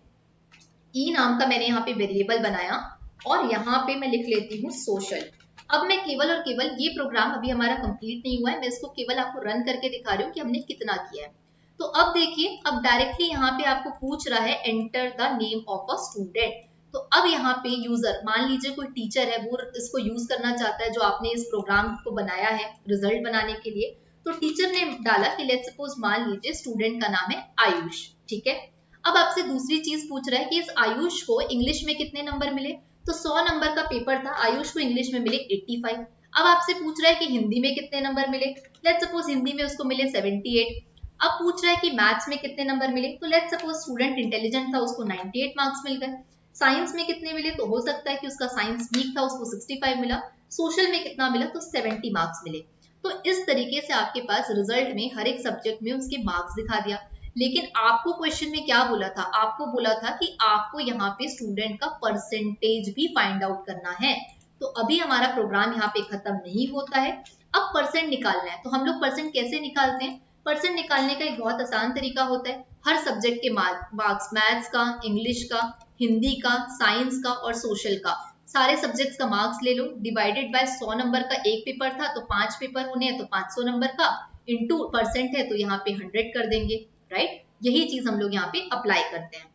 ई नाम का मैंने यहाँ पे वेरिएबल बनाया, और यहाँ पे मैं लिख लेती हूँ सोशल। अब मैं केवल और केवल, ये प्रोग्राम अभी हमारा कंप्लीट नहीं हुआ है, मैं इसको केवल आपको रन करके दिखा रही हूँ कि हमने कितना किया है। तो अब देखिए, अब डायरेक्टली यहाँ पे आपको पूछ रहा है enter the name of a student. तो अब यहाँ पे यूजर, मान लीजिए कोई टीचर है, वो इसको यूज करना चाहता है जो आपने इस प्रोग्राम को बनाया है रिजल्ट बनाने के लिए। तो टीचर ने डाला कि लेट्स सपोज मान लीजिए स्टूडेंट का नाम है आयुष, ठीक है। अब आपसे दूसरी चीज पूछ रहा है कि इस आयुष को इंग्लिश में कितने नंबर मिले। तो 100 नंबर का पेपर था, आयुष को इंग्लिश में मिले 85। अब आपसे पूछ रहा है कि हिंदी में कितने नंबर मिले, लेट्स सपोज हिंदी में उसको मिले 78। अब पूछ रहा है कि मैथ्स में कितने नंबर मिले, तो लेट्स सपोज स्टूडेंट इंटेलिजेंट था, उसको 98 मार्क्स मिल गए। साइंस में कितने मिले, तो हो सकता है कि उसका साइंस वीक था, उसको 65 मिला। सोशल में कितना मिला, तो 70 मार्क्स मिले। तो इस तरीके से आपके पास रिजल्ट में हर एक सब्जेक्ट में उसके मार्क्स दिखा दिया। लेकिन आपको क्वेश्चन में क्या बोला था, आपको बोला था कि आपको यहाँ पे स्टूडेंट का परसेंटेज भी फाइंड आउट करना है। तो अभी हमारा प्रोग्राम यहाँ पे खत्म नहीं होता है, अब परसेंट निकालना है। तो हम लोग परसेंट कैसे निकालते हैं, परसेंट निकालने का एक बहुत आसान तरीका होता है, हर सब्जेक्ट के मार्क्स, मैथ्स का, इंग्लिश का, हिंदी का, साइंस का और सोशल का, सारे सब्जेक्ट्स का मार्क्स ले लो, डिवाइडेड बाय 100 नंबर का एक पेपर था तो 5 पेपर होने हैं, तो 500 नंबर का, इंटू परसेंट है तो यहाँ पे 100 कर देंगे, राइट। यही चीज हम लोग यहाँ पे अप्लाई करते हैं।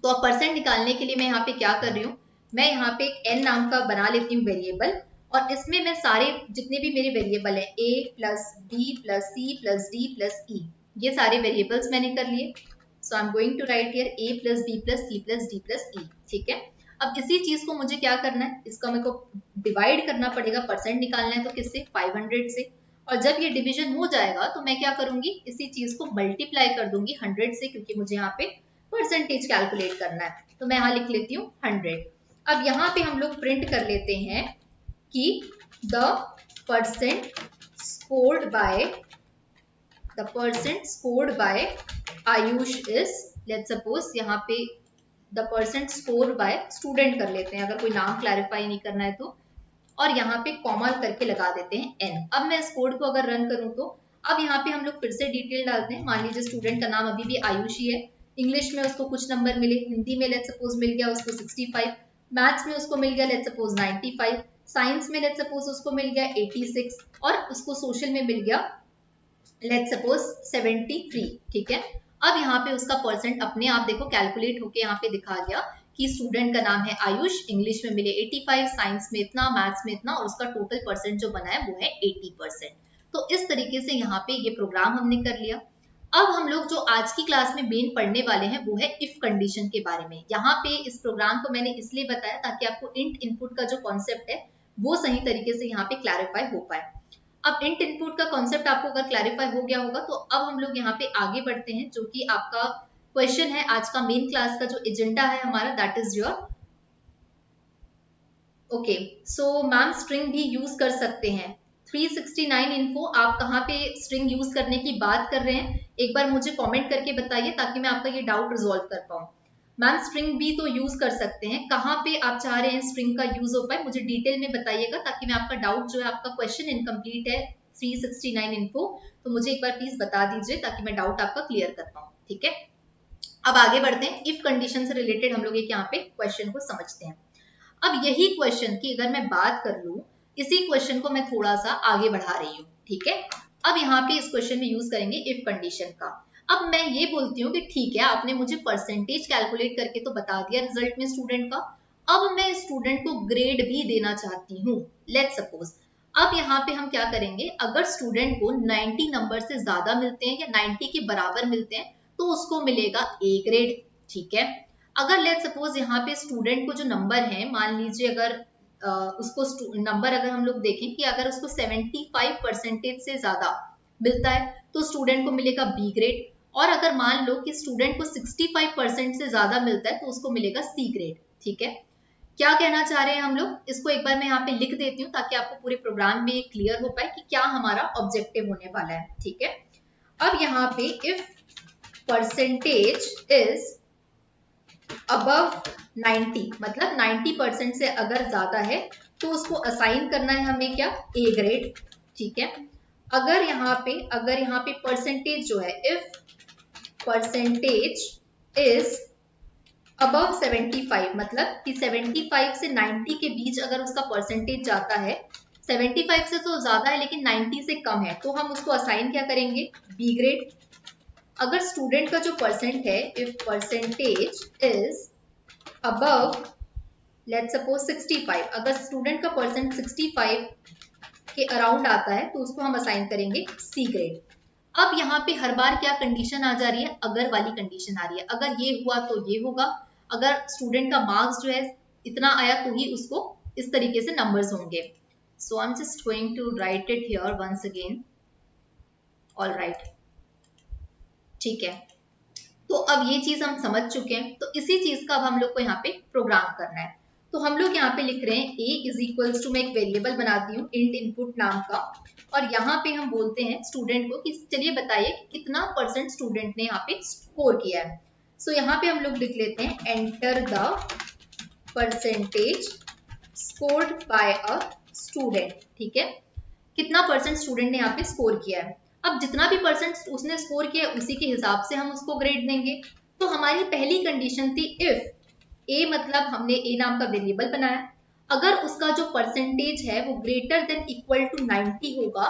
तो अब परसेंट निकालने के लिए मैं यहाँ पे क्या कर रही हूँ, मैं यहाँ पे एक n नाम का बना लेती हूँ वेरिएबल, और इसमें मैं सारे जितने भी मेरे वेरिएबल है a plus b plus c plus d plus e, ये सारे वेरिएबल्स मैंने कर लिए। So I am going to write here a plus b plus c plus d plus e, ठीक है। अब इसी चीज को मुझे क्या करना है, इसका मेरे को डिवाइड करना पड़ेगा, परसेंट निकालना है तो किससे, 500 से। और जब ये डिवीजन हो जाएगा तो मैं क्या करूंगी, इसी चीज को मल्टीप्लाई कर दूंगी 100 से, क्योंकि मुझे यहाँ पे परसेंटेज कैलकुलेट करना है। तो मैं यहाँ लिख लेती हूँ 100। अब यहाँ पे हम लोग प्रिंट कर लेते हैं कि the percent scored by Ayush is, let's suppose यहाँ पे the percent score bye student कर लेते हैं, अगर कोई नाम क्लैरिफाई नहीं करना है तो, और यहाँ पे कॉमा करके लगा देते हैं n। अब मैं इस कोड को अगर रन करूं तो अब यहाँ पे हम लोग फिर से डिटेल डालते हैं, मान लीजिए स्टूडेंट का नाम अभी भी आयुष ही है, इंग्लिश में उसको कुछ नंबर मिले, हिंदी में लेट्स सपोज मिल गया उसको 65, मैथ्स में उसको मिल गया लेट्स सपोज 95, साइंस में लेट्स सपोज उसको मिल गया 86, और उसको सोशल में मिल गया लेट्स सपोज 73, ठीक है। अब यहाँ पे उसका परसेंट अपने आप देखो कैलकुलेट होके यहाँ पे दिखा गया कि स्टूडेंट का नाम है आयुष, इंग्लिश में मिले 85, साइंस में इतना, मैथ्स में इतना, और उसका टोटल परसेंट जो बना है वो है 80%। तो इस तरीके से यहाँ पे ये प्रोग्राम हमने कर लिया। अब हम लोग जो आज की क्लास में मेन पढ़ने वाले हैं वो है इफ कंडीशन के बारे में। यहाँ पे इस प्रोग्राम को मैंने इसलिए बताया ताकि आपको इंट इनपुट का जो कॉन्सेप्ट है वो सही तरीके से यहाँ पे क्लैरिफाई हो पाए। अब इंट इनपुट का कॉन्सेप्ट आपको अगर क्लैरिफाई हो गया होगा तो अब हम लोग यहाँ पे आगे बढ़ते हैं, जो कि आपका क्वेश्चन है आज का मेन क्लास का जो एजेंडा है हमारा, that is your okay, so ma'am string भी यूज कर सकते हैं। 369 इन्फो, आप कहाँ पे स्ट्रिंग यूज करने की बात कर रहे हैं, एक बार मुझे कमेंट करके बताइए ताकि मैं आपका ये डाउट रिजॉल्व कर पाऊँ। मैम स्ट्रिंग भी तो यूज कर सकते हैं, कहाँ पे आप चाह रहे हैं स्ट्रिंग का यूज हो पाए, मुझे डिटेल में बताइएगा ताकि मैं आपका डाउट जो है, आपका क्वेश्चन इनकम्प्लीट है 369 इन्फो, तो मुझे एक बार प्लीज बता दीजिए ताकि मैं डाउट आपका क्लियर कर पाऊँ। ठीक है, अब आगे बढ़ते हैं। इफ कंडीशन से रिलेटेड हम लोग एक यहाँ पे क्वेश्चन को समझते हैं। अब यही क्वेश्चन की अगर मैं बात कर लूं, इसी क्वेश्चन को मैं थोड़ा सा आगे बढ़ा रही हूँ। ठीक है, अब यहाँ पे इस क्वेश्चन में यूज करेंगे इफ कंडीशन का। अब मैं ये बोलती हूँ कि ठीक है, आपने मुझे परसेंटेज कैलकुलेट करके तो बता दिया रिजल्ट में स्टूडेंट का, अब मैं स्टूडेंट को ग्रेड भी देना चाहती हूँ। लेट्स सपोज अब यहाँ पे हम क्या करेंगे, अगर स्टूडेंट को 90 नंबर से ज्यादा मिलते हैं या 90 के बराबर मिलते हैं तो उसको मिलेगा ए ग्रेड। ठीक है, अगर लेट सपोज यहाँ पे स्टूडेंट को जो नंबर है, मान लीजिए अगर उसको नंबर अगर हम लोग देखें कि अगर उसको 75% से ज्यादा मिलता है तो स्टूडेंट को मिलेगा बी ग्रेड, और अगर मान लो कि स्टूडेंट को 65% से ज्यादा मिलता है तो उसको मिलेगा सी ग्रेड। ठीक है, क्या कहना चाह रहे हैं हम लोग, इसको एक बार मैं यहाँ पे लिख देती हूँ ताकि आपको पूरे प्रोग्राम में क्लियर हो पाए कि क्या हमारा ऑब्जेक्टिव होने वाला है। ठीक है, अब यहाँ पे इफ परसेंटेज इज अबव 90, मतलब 90% से अगर ज्यादा है तो उसको असाइन करना है हमें क्या, ए ग्रेड। ठीक है, अगर यहाँ पे परसेंटेज जो है, इफ परसेंटेज इज अबव 75, मतलब कि 75 से 90 के बीच अगर उसका परसेंटेज जाता है, 75 से तो ज्यादा है लेकिन 90 से कम है, तो हम उसको असाइन क्या करेंगे, बी ग्रेड। अगर स्टूडेंट का जो परसेंट है, if percentage is above let's suppose 65, अगर स्टूडेंट का परसेंट 65 के अराउंड आता है तो उसको हम असाइन करेंगे सी ग्रेड। अब यहाँ पे हर बार क्या कंडीशन आ जा रही है, अगर वाली कंडीशन आ रही है, अगर ये हुआ तो ये होगा, अगर स्टूडेंट का मार्क्स जो है इतना आया तो ही उसको इस तरीके से नंबर्स होंगे। So I am just going to write it here once again. All right, ठीक है, तो अब ये चीज हम समझ चुके हैं, तो इसी चीज का अब हम लोग को यहाँ पे प्रोग्राम करना है। तो हम लोग यहाँ पे लिख रहे हैं a इज इक्वल्स टू, मैं एक वेरिएबल बनाती हूँ इंट इनपुट नाम का, और यहाँ पे हम बोलते हैं स्टूडेंट को कि चलिए बताइए कितना परसेंट स्टूडेंट ने यहाँ पे स्कोर किया है। सो यहाँ पे हम लोग लिख लेते हैं enter the percentage scored by a student. ठीक है, कितना परसेंट स्टूडेंट ने यहाँ पे स्कोर किया है, अब जितना भी परसेंट उसने स्कोर किया उसी के हिसाब से हम उसको ग्रेड देंगे। तो हमारी पहली कंडीशन थी इफ ए, मतलब हमने ए नाम का वेरिएबल बनाया, अगर उसका जो परसेंटेज है वो ग्रेटर देन इक्वल टू 90 होगा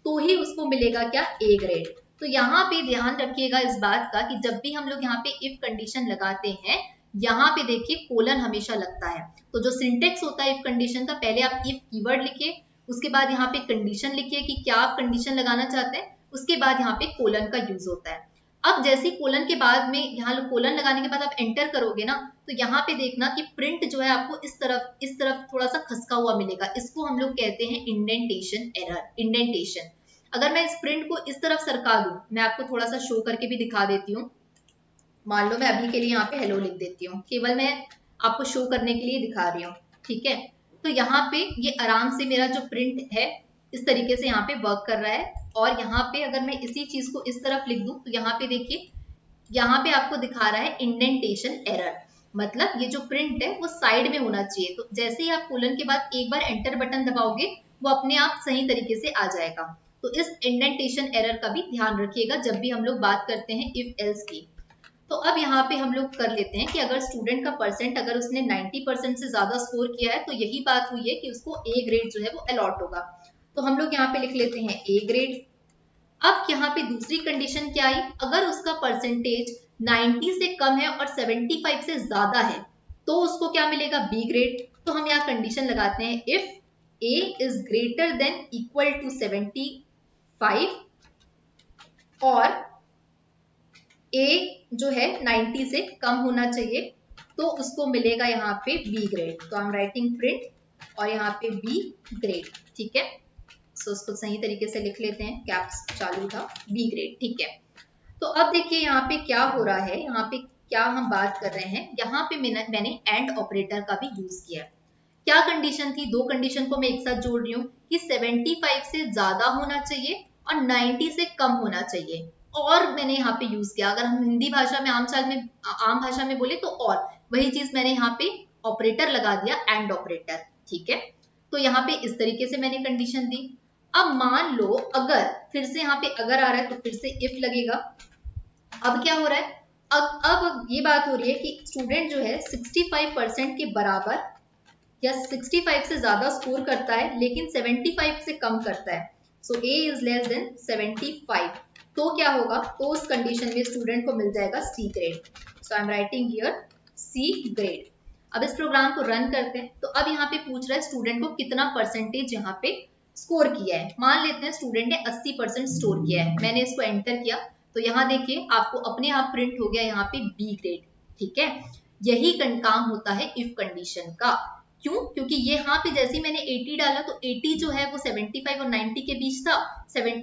तो ही उसको मिलेगा क्या, ए ग्रेड। तो यहाँ पे ध्यान रखिएगा इस बात का कि जब भी हम लोग यहाँ पे इफ कंडीशन लगाते हैं, यहाँ पे देखिए कोलन हमेशा लगता है। तो जो सिंटेक्स होता है इफ कंडीशन का, पहले आप इफ कीवर्ड लिखिए, उसके बाद यहाँ पे कंडीशन लिखिए कि क्या आप कंडीशन लगाना चाहते हैं, उसके बाद यहाँ पे कोलन का यूज होता है। अब जैसे कोलन के बाद में, यहाँ कोलन लगाने के बाद आप एंटर करोगे ना, तो यहाँ पे देखना कि प्रिंट जो है आपको इस तरफ थोड़ा सा खसका हुआ मिलेगा, इसको हम लोग कहते हैं इंडेंटेशन एरर, इंडेंटेशन। अगर मैं इस प्रिंट को इस तरफ सरका दूं, मैं आपको थोड़ा सा शो करके भी दिखा देती हूँ। मान लो मैं अभी के लिए यहाँ पे हेलो लिख देती हूँ, केवल मैं आपको शो करने के लिए दिखा रही हूँ। ठीक है, तो यहाँ पे ये आराम से मेरा जो प्रिंट है इस तरीके से यहाँ पे वर्क कर रहा है, और यहाँ पे अगर मैं इसी चीज को इस तरफ लिख दूं तो यहाँ पे देखिए, यहाँ पे आपको दिखा रहा है इंडेंटेशन एरर, मतलब ये जो प्रिंट है वो साइड में होना चाहिए। तो जैसे ही आप कोलन के बाद एक बार एंटर बटन दबाओगे वो अपने आप सही तरीके से आ जाएगा। तो इस इंडेंटेशन एरर का भी ध्यान रखिएगा जब भी हम लोग बात करते हैं इफ एल्स की। तो अब यहाँ पे हम लोग कर लेते हैं कि अगर स्टूडेंट का परसेंट, अगर उसने 90% से ज्यादा स्कोर किया है तो यही बात हुई है कि उसको ए ग्रेड जो है वो अलॉट होगा। तो हम लोग यहाँ पे लिख लेते हैं ए ग्रेड। अब यहाँ पे दूसरी कंडीशन क्या आई, अगर उसका परसेंटेज 90 से कम है और 75 से ज्यादा है तो उसको क्या मिलेगा, बी ग्रेड। तो हम यहाँ कंडीशन लगाते हैं if A is greater than equal to 75 और ए जो है 90 से कम होना चाहिए तो उसको मिलेगा यहाँ पे बी ग्रेड। तो आई एम राइटिंग प्रिंट और यहाँ पे बी ग्रेड। ठीक है, सो उसको सही तरीके से लिख लेते हैं, कैप्स चालू था, बी ग्रेड। ठीक है, तो अब देखिए यहाँ पे क्या हो रहा है, यहाँ पे क्या हम बात कर रहे हैं, यहाँ पे मैंने एंड ऑपरेटर का भी यूज किया। क्या कंडीशन थी, दो कंडीशन को मैं एक साथ जोड़ रही हूँ कि 75 से ज्यादा होना चाहिए और 90 से कम होना चाहिए। और मैंने यहाँ पे यूज किया, अगर हम हिंदी भाषा में आम भाषा में बोले तो और वही चीज मैंने यहाँ पे ऑपरेटर लगा दिया, एंड ऑपरेटर। ठीक है, तो यहाँ पे इस तरीके से मैंने कंडीशन दी। अब मान लो अगर फिर से यहाँ पे अगर आ रहा है तो फिर से इफ लगेगा। अब क्या हो रहा है, अब ये बात हो रही है कि स्टूडेंट जो है 65% के बराबर या 65 से ज्यादा स्कोर करता है लेकिन 75 से कम करता है। सो ए इज लेस देन 75, तो क्या होगा, तो उस कंडीशन में स्टूडेंट को मिल जाएगा C grade. So I am writing here C grade. अब इस प्रोग्राम को रन करते हैं। तो अब यहाँ पे पूछ रहा है स्टूडेंट को कितना परसेंटेज यहाँ पे स्कोर किया है। मान लेते हैं स्टूडेंट ने 80% स्कोर किया है, मैंने इसको एंटर किया तो यहाँ देखिए आपको अपने आप प्रिंट हो गया यहाँ पे बी ग्रेड। ठीक है, यही काम होता है इफ कंडीशन का। क्यों, क्योंकि ये यहाँ पे जैसे मैंने 80 डाला तो 80 जो है वो 75 और 90 के बीच था।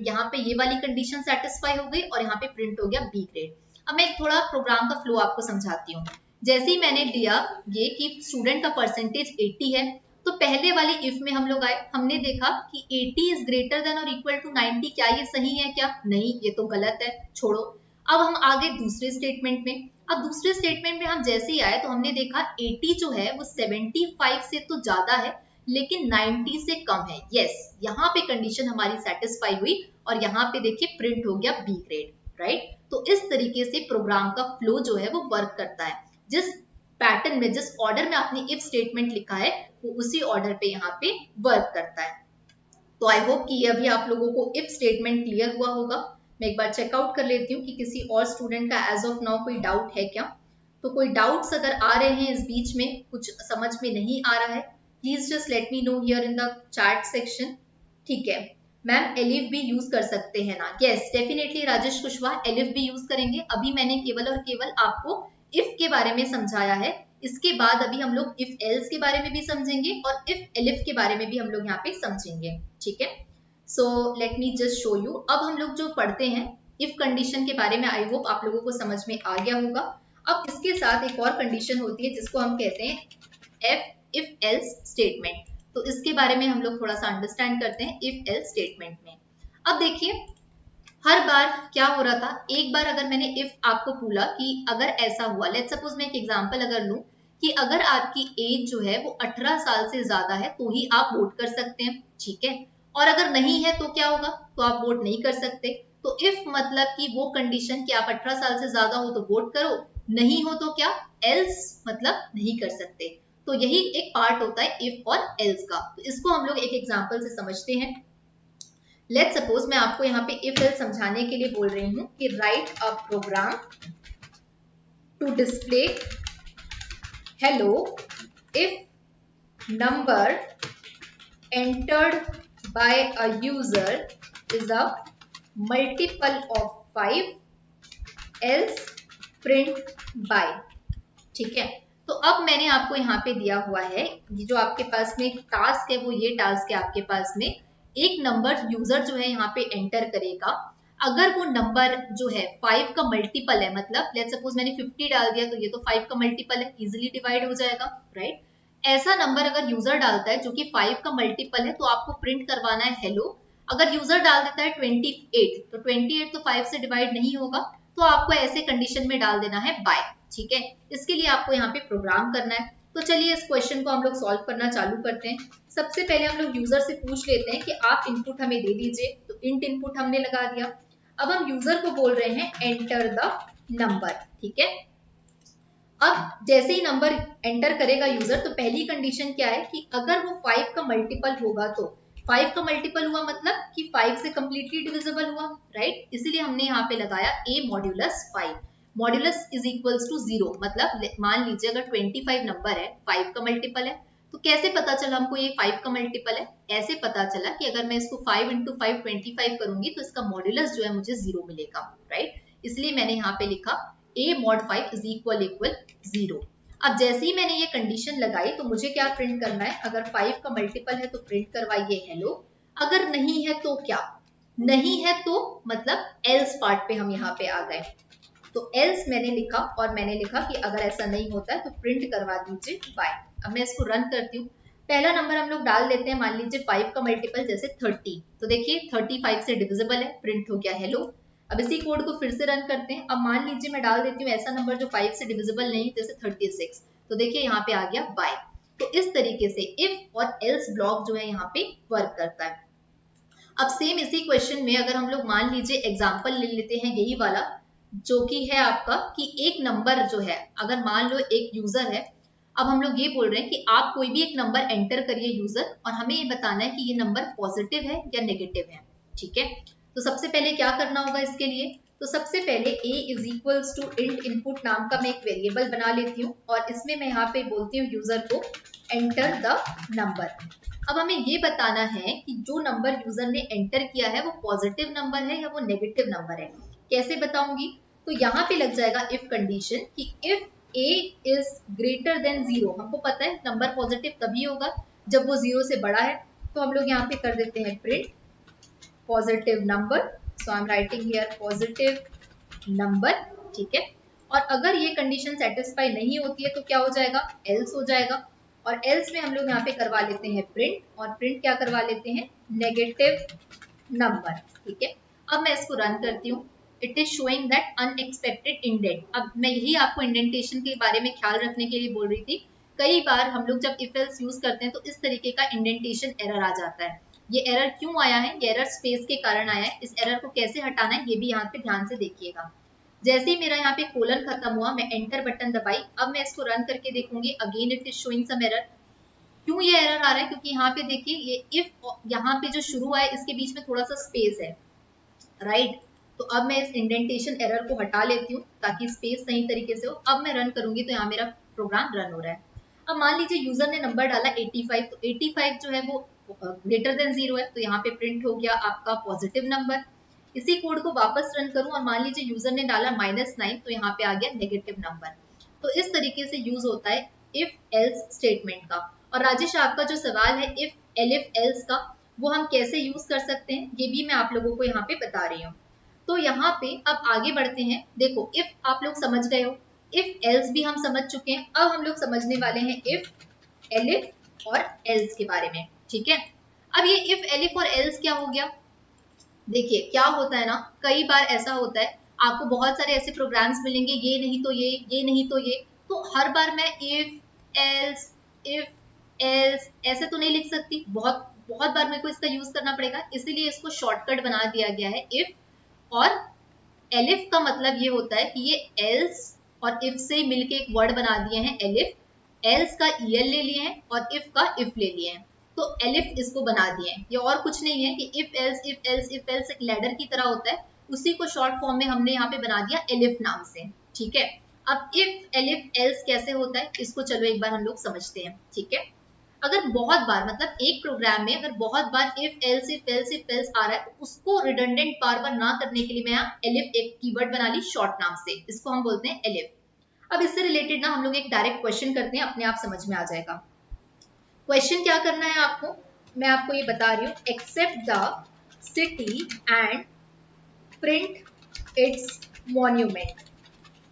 यहाँ पे ये वाली कंडीशन सेटिस्फाई हो गई और यहाँ पे प्रिंट हो गया बी ग्रेड। अब मैं एक थोड़ा प्रोग्राम का फ्लो आपको समझाती हूँ। जैसे ही मैंने दिया ये कि स्टूडेंट का परसेंटेज 80 है, तो पहले वाले इफ में हम लोग आए, हमने देखा कि 80 इज ग्रेटर देन और इक्वल टू 90। क्या ये सही है क्या? नहीं, ये तो गलत है, छोड़ो। अब हम आगे दूसरे स्टेटमेंट में। अब दूसरे स्टेटमेंट में हम जैसे ही आए तो हमने देखा 80 जो है वो 75 से तो ज्यादा है लेकिन 90 से कम है। यस, यहाँ पे कंडीशन हमारी सेटिस्फाई हुई और यहाँ पे देखिए प्रिंट हो गया बी ग्रेड, राइट। तो इस तरीके से प्रोग्राम का फ्लो जो है वो वर्क करता है। जिस पैटर्न में, जिस ऑर्डर में आपने इफ स्टेटमेंट लिखा है वो उसी ऑर्डर पे यहाँ पे वर्क करता है। तो आई होप कि ये अभी आप लोगों को इफ स्टेटमेंट क्लियर हुआ होगा। मैं एक बार चेकआउट कर लेती हूँ कि किसी और स्टूडेंट का एज ऑफ नाउ कोई डाउट है क्या। तो कोई डाउट्स अगर आ रहे हैं इस बीच में, कुछ समझ में नहीं आ रहा है, please just let me know here in the chat section. ठीक है, मैम एलिफ भी यूज कर सकते हैं ना? Yes definitely Rajesh Kushwaha, elif भी यूज करेंगे। अभी मैंने केवल और केवल आपको इफ के बारे में समझाया है। इसके बाद अभी हम लोग इफ एल्स के बारे में भी समझेंगे और इफ एलिफ के बारे में भी हम लोग यहाँ पे समझेंगे। ठीक है, so let me just show you. अब हम लोग जो पढ़ते हैं इफ कंडीशन के बारे में, आई होप आप लोगों को समझ में आ गया होगा। अब इसके साथ एक और कंडीशन होती है जिसको हम कहते हैं इफ एल्स स्टेटमेंट। तो इसके बारे में हम लोग थोड़ा सा अंडरस्टैंड करते हैं इफ एल्स स्टेटमेंट में। अब देखिए हर बार क्या हो रहा था, एक बार अगर मैंने इफ आपको बोला कि अगर ऐसा हुआ, लेट्स सपोज मैं एक एग्जांपल अगर लूं कि अगर आपकी एज जो है वो 18 साल से ज्यादा है तो ही आप वोट कर सकते हैं। ठीक है, और अगर नहीं है तो क्या होगा, तो आप वोट नहीं कर सकते। तो इफ मतलब कि वो कंडीशन कि आप 18 साल से ज्यादा हो तो वोट करो, नहीं हो तो क्या, एल्स मतलब नहीं कर सकते। तो यही एक पार्ट होता है इफ और एल्स का। तो इसको हम लोग एक एग्जांपल से समझते हैं। लेट्स सपोज मैं आपको यहाँ पे इफ एल्स समझाने के लिए बोल रही हूँ कि write a program to display hello if number entered by a user is a multiple of 5 else print by। ठीक है, तो अब मैंने आपको यहाँ पे दिया हुआ है, जो आपके पास में टास्क है वो ये टास्क है, आपके पास में एक नंबर यूजर जो है यहाँ पे एंटर करेगा। अगर वो नंबर जो है 5 का मल्टीपल है, मतलब लेट्स सपोज मैंने 50 डाल दिया तो ये तो 5 का मल्टीपल है, इजिली डिवाइड हो जाएगा, राइट। ऐसा नंबर अगर यूजर डालता है जो कि 5 का मल्टीपल है तो आपको प्रिंट करवाना है हेलो। अगर यूजर डाल देता है 28 तो 28 तो 5 से डिवाइड नहीं होगा, तो आपको ऐसे कंडीशन में डाल देना है बाय। ठीक है, इसके लिए आपको यहाँ पे प्रोग्राम करना है। तो चलिए इस क्वेश्चन को हम लोग सॉल्व करना चालू करते हैं। सबसे पहले हम लोग यूजर से पूछ लेते हैं कि आप इनपुट हमें दे दीजिए। तो इंट इनपुट हमने लगा दिया। अब हम यूजर को बोल रहे हैं एंटर द नंबर। ठीक है, अब जैसे ही नंबर एंटर करेगा यूजर तो पहली कंडीशन क्या है कि अगर वो 5 का मल्टीपल होगा, तो 5 का मल्टीपल हुआ मतलब कि 5 से कंप्लीटली डिविजिबल हुआ, राइट। इसलिए हमने यहाँ पे लगाया a modulus 5। Modulus is equals to 0, मतलब मान लीजिए अगर 25 नंबर है, 5 का मल्टीपल है, तो कैसे पता चला हमको ये 5 का मल्टीपल है? ऐसे पता चला कि अगर मैं इसको 5 × 5 25 करूंगी तो इसका मॉड्यूलस जो है मुझे 0 मिलेगा, राइट। इसलिए मैंने यहाँ पे लिखा a mod 5 इज इक्वल 0। अब जैसे ही मैंने ये कंडीशन लगाई तो मुझे क्या प्रिंट करना है, अगर 5 का मल्टीपल है तो प्रिंट करवाइए हेलो, अगर नहीं है तो क्या, नहीं है तो मतलब एल्स पार्ट पे हम यहाँ पे आ गए। तो एल्स मैंने लिखा और मैंने लिखा कि अगर ऐसा नहीं होता है तो प्रिंट करवा दीजिए बाय। अब मैं इसको रन करती हूँ पहला नंबर हम लोग डाल देते हैं, मान लीजिए 5 का मल्टीपल जैसे 30, तो देखिए 30 5 से डिविजिबल है, प्रिंट हो गया हेलो। अब इसी कोड को फिर से रन करते हैं। अब मान लीजिए मैं डाल देती हूँ ऐसा नंबर जो 5 से डिविजिबल नहीं, जैसे 36, तो देखिए यहाँ पे आ गया बाय। तो इस तरीके से इफ और एल्स ब्लॉक जो है यहाँ पे वर्क करता है। अब सेम इसी क्वेश्चन में अगर हम लोग मान लीजिए एग्जाम्पल ले लेते हैं यही वाला, जो कि है आपका कि एक नंबर जो है, अगर मान लो एक यूजर है, अब हम लोग ये बोल रहे हैं कि आप कोई भी एक नंबर एंटर करिए यूजर, और हमें ये बताना है कि ये नंबर पॉजिटिव है या नेगेटिव है, ठीक है। तो सबसे पहले क्या करना होगा इसके लिए, तो सबसे पहले a is equals to int input नाम का मैं एक वेरिएबल बना लेती हूँ, और इसमें मैं यहाँ पे बोलती हूँ यूजर को एंटर द नंबर। अब हमें ये बताना है कि जो नंबर यूजर ने एंटर किया है वो पॉजिटिव नंबर है या वो नेगेटिव नंबर है। कैसे बताऊंगी, तो यहाँ पे लग जाएगा इफ कंडीशन कि if a is greater then 0, हमको पता है नंबर पॉजिटिव तभी होगा जब वो 0 से बड़ा है, तो हम लोग यहाँ पे कर देते हैं print positive number. So I am writing here positive number, ठीक है। और अगर ये कंडीशन सेटिस्फाई नहीं होती है तो क्या हो जाएगा, एल्स हो जाएगा। और एल्स में हम लोग यहाँ पे करवा लेते हैं प्रिंट, और प्रिंट क्या करवा लेते हैं, नेगेटिव नंबर, ठीक है। अब मैं इसको रन करती हूँ, it is showing that unexpected indent. अब मैं यही आपको इंडेंटेशन के बारे में ख्याल रखने के लिए बोल रही थी। कई बार हम लोग जब इफ एल्स यूज करते हैं तो इस तरीके का इंडेंटेशन एरर आ जाता है। ये एरर क्यों आया है, ये एरर स्पेस के कारण आया है। इस एरर को कैसे हटाना है ये भी यहाँ पे ध्यान से देखिएगा। जैसे ही मेरा यहाँ पे कोलन खत्म हुआ, मैं एंटर बटन दबाई, अब मैं इसको रन करके देखूंगी, again it is showing some error. क्यों ये एरर आ रहा है, क्योंकि यहाँ पे देखिए ये इफ यहाँ पे जो शुरू हुआ है इसके बीच में थोड़ा सा स्पेस है, राइट। तो अब मैं इस इंडेंटेशन एरर को हटा लेती हूँ ताकि स्पेस सही तरीके से हो। अब मैं रन करूंगी तो यहाँ मेरा प्रोग्राम रन हो रहा है। अब मान लीजिए यूजर ने नंबर डाला 85, तो 85 जो है वो ग्रेटर देन 0 है, तो यहाँ पे प्रिंट हो गया आपका पॉजिटिव नंबर। इसी कोड को वापस रन करूं और मान लीजिए यूजर ने डाला -9, तो यहाँ पे आ गया नेगेटिव नंबर। तो इस तरीके से यूज होता है इफ एल्स स्टेटमेंट का। और राजेश आपका जो सवाल है इफ एलिफ एल्स का, वो हम कैसे यूज कर सकते हैं ये भी मैं आप लोगों को यहाँ पे बता रही हूँ। तो यहाँ पे अब आगे बढ़ते हैं। देखो इफ आप लोग समझ गए हो, इफ एल्स भी हम समझ चुके हैं, अब हम लोग समझने वाले हैं इफ एलिफ और एल्स के बारे में, ठीक है। अब ये इफ एलिफ और एल्स क्या हो गया, देखिए क्या होता है ना, कई बार ऐसा होता है आपको बहुत सारे ऐसे प्रोग्राम्स मिलेंगे, ये नहीं तो ये नहीं तो ये, तो हर बार मैं इफ एल्स ऐसे तो नहीं लिख सकती, बहुत बहुत बार मेरे को इसका यूज करना पड़ेगा, इसीलिए इसको शॉर्टकट बना दिया गया है इफ। और एलिफ का मतलब ये होता है कि ये एल्स और इफ से मिलके एक वर्ड बना दिए हैं एलिफ, एल्स का ईएल ले लिए हैं और इफ का इफ ले लिए हैं, तो एलिफ इसको बना दिए हैं। ये और कुछ नहीं है कि if else if else if else एक लैडर की तरह होता है, उसी को शॉर्ट फॉर्म में हमने यहाँ पे बना दिया एलिफ नाम से, ठीक है। अब इफ एलिफ एल्स कैसे होता है इसको चलो एक बार हम लोग समझते हैं, ठीक है। अगर बहुत बार मतलब एक प्रोग्राम में अगर बहुत बार इफ एल्स आ रहा है, तो उसको रिडंडेंट बार बार ना करने के लिए मैं यहाँ एलिफ एक कीवर्ड बना ली शॉर्ट नाम से, इसको हम बोलते हैं एलिफ। अब इससे रिलेटेड ना हम लोग एक डायरेक्ट क्वेश्चन करते हैं, अपने आप समझ में आ जाएगा। क्वेश्चन क्या करना है आपको, मैं आपको ये बता रही हूँ, accept the city and print its monument,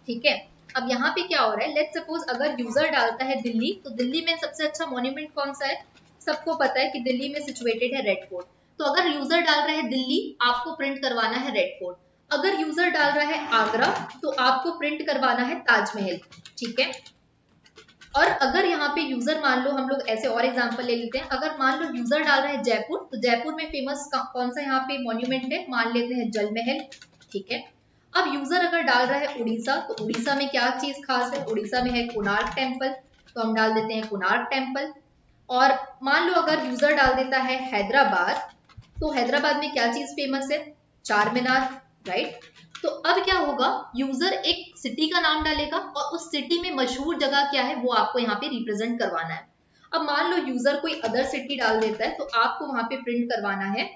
ठीक है। अब यहाँ पे क्या हो रहा है, लेट्स सपोज अगर यूजर डालता है दिल्ली, तो दिल्ली में सबसे अच्छा मॉन्यूमेंट कौन सा है, सबको पता है कि दिल्ली में सिचुएटेड है रेड फोर्ट। तो अगर यूजर डाल रहा है दिल्ली, आपको प्रिंट करवाना है रेड फोर्ट। अगर यूजर डाल रहा है आगरा, तो आपको प्रिंट करवाना है ताजमहल, ठीक है। और अगर यहाँ पे यूजर मान लो, हम लोग ऐसे और एग्जांपल ले लेते हैं, अगर मान लो यूजर डाल रहा है जयपुर, तो जयपुर में फेमस कौन सा यहाँ पे मॉन्यूमेंट है, मान लेते हैं जल महल, ठीक है। अब यूजर अगर डाल रहा है उड़ीसा, तो उड़ीसा में क्या चीज खास है, उड़ीसा में है कोणार्क टेम्पल, तो हम डाल देते हैं कोणार्क टेम्पल। और मान लो अगर यूजर डाल देता है हैदराबाद, तो हैदराबाद में क्या चीज फेमस है, चार मीनार, राइट। तो अब क्या होगा, यूजर एक सिटी का नाम डालेगा और उस सिटी में मशहूर जगह क्या है वो आपको यहाँ पे रिप्रेजेंट करवाना है। अब मान लो यूजर कोई अदर सिटी डाल देता है, तो आपको वहां पे प्रिंट करवाना है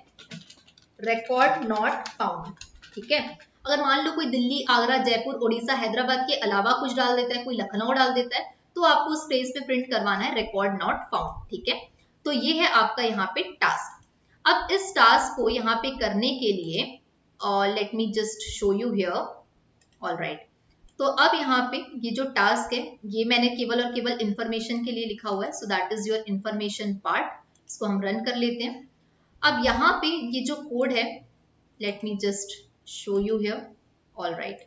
रिकॉर्ड नॉट फाउंड, ठीक है। अगर मान लो कोई दिल्ली, आगरा, जयपुर, उड़ीसा, हैदराबाद के अलावा कुछ डाल देता है, कोई लखनऊ डाल देता है, तो आपको उस पेज पे प्रिंट करवाना है रिकॉर्ड नॉट फाउंड, ठीक है। तो ये है आपका यहाँ पे टास्क। अब इस टास्क को यहाँ पे करने के लिए late me just show you here, all right. तो अब यहाँ पे ये जो टास्क है ये मैंने केवल और केवल इंफॉर्मेशन के लिए लिखा हुआ है, so that is your information part. इसको हम रन कर लेते हैं। अब यहाँ पे ये जो कोड है, let me just show you here. All right,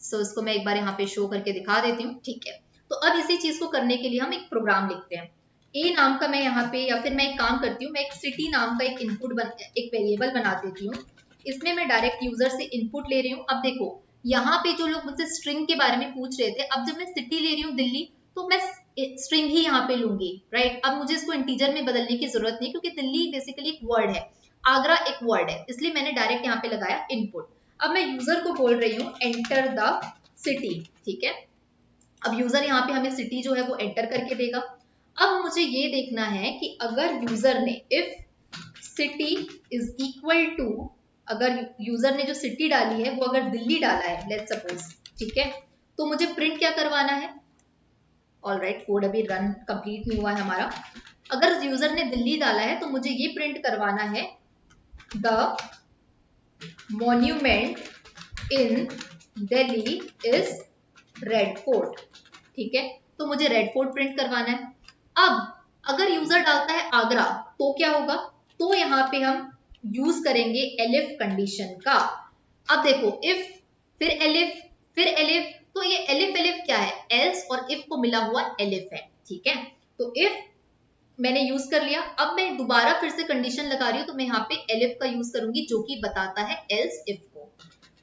so इसको मैं एक बार यहाँ पे शो करके दिखा देती हूँ। ठीक है, तो अब इसी चीज को करने के लिए हम एक प्रोग्राम लिखते हैं। ए नाम का मैं यहाँ पे, या फिर मैं एक काम करती हूँ, मैं एक सिटी नाम का एक एक वेरिएबल बना देती हूँ। इसमें मैं डायरेक्ट यूजर से इनपुट ले रही हूँ। अब देखो यहाँ पे जो लोग मुझसे स्ट्रिंग के बारे में पूछ रहे थे, अब जब मैं सिटी ले रही हूँ दिल्ली, तो मैं स्ट्रिंग ही यहाँ पे लूंगी, राइट। अब मुझे इसको इंटीजर में बदलने की जरूरत नहीं, क्योंकि दिल्ली बेसिकली एक वर्ड है, आगरा एक वर्ड है, इसलिए मैंने डायरेक्ट यहाँ पे लगाया इनपुट। अब मैं यूजर को बोल रही हूँ एंटर द सिटी। ठीक है, अब यूजर यहाँ पे हमें सिटी जो है वो एंटर करके देगा। अब मुझे ये देखना है कि अगर यूजर ने if city is equal to, अगर यूजर ने जो सिटी डाली है वो अगर दिल्ली डाला है, लेट्स सपोज, ठीक है, तो मुझे प्रिंट क्या करवाना है। ऑलराइट, कोड अभी रन कंप्लीट नहीं हुआ है हमारा। अगर यूजर ने दिल्ली डाला है तो मुझे ये प्रिंट करवाना है the monument in Delhi is red fort. ठीक है, तो मुझे रेड फोर्ट प्रिंट करवाना है। अब अगर यूजर डालता है आगरा तो क्या होगा, तो यहाँ पे हम यूज करेंगे एलिफ कंडीशन का। अब देखो इफ फिर एलिफ फिर एलिफ, तो ये एलिफ एलिफ क्या है, एल्स और इफ को मिला हुआ एलिफ है। ठीक है, तो इफ मैंने यूज कर लिया, अब मैं दोबारा फिर से कंडीशन लगा रही हूँ, तो मैं यहाँ पे एलिफ का यूज करूंगी जो कि बताता है एल्स इफ को।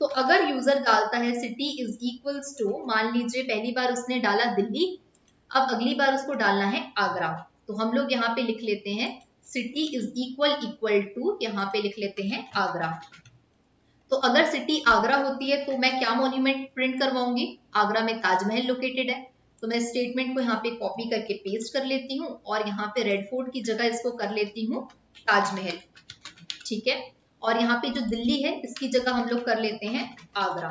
तो अगर यूजर डालता है सिटी इज इक्वल्स टू, मान लीजिए पहली बार उसने डाला दिल्ली, अब अगली बार उसको डालना है आगरा, तो हम लोग यहाँ पे लिख लेते हैं सिटी इज इक्वल टू, यहाँ पे लिख लेते हैं आगरा। तो अगर सिटी आगरा होती है तो मैं क्या मॉन्यूमेंट प्रिंट करवाऊंगी, आगरा में ताजमहल लोकेटेड है, तो मैं स्टेटमेंट को यहाँ पे कॉपी करके पेस्ट कर लेती हूँ और यहाँ पे रेड फोर्ट की जगह इसको कर लेती हूँ ताजमहल। ठीक है, और यहाँ पे जो दिल्ली है इसकी जगह हम लोग कर लेते हैं आगरा।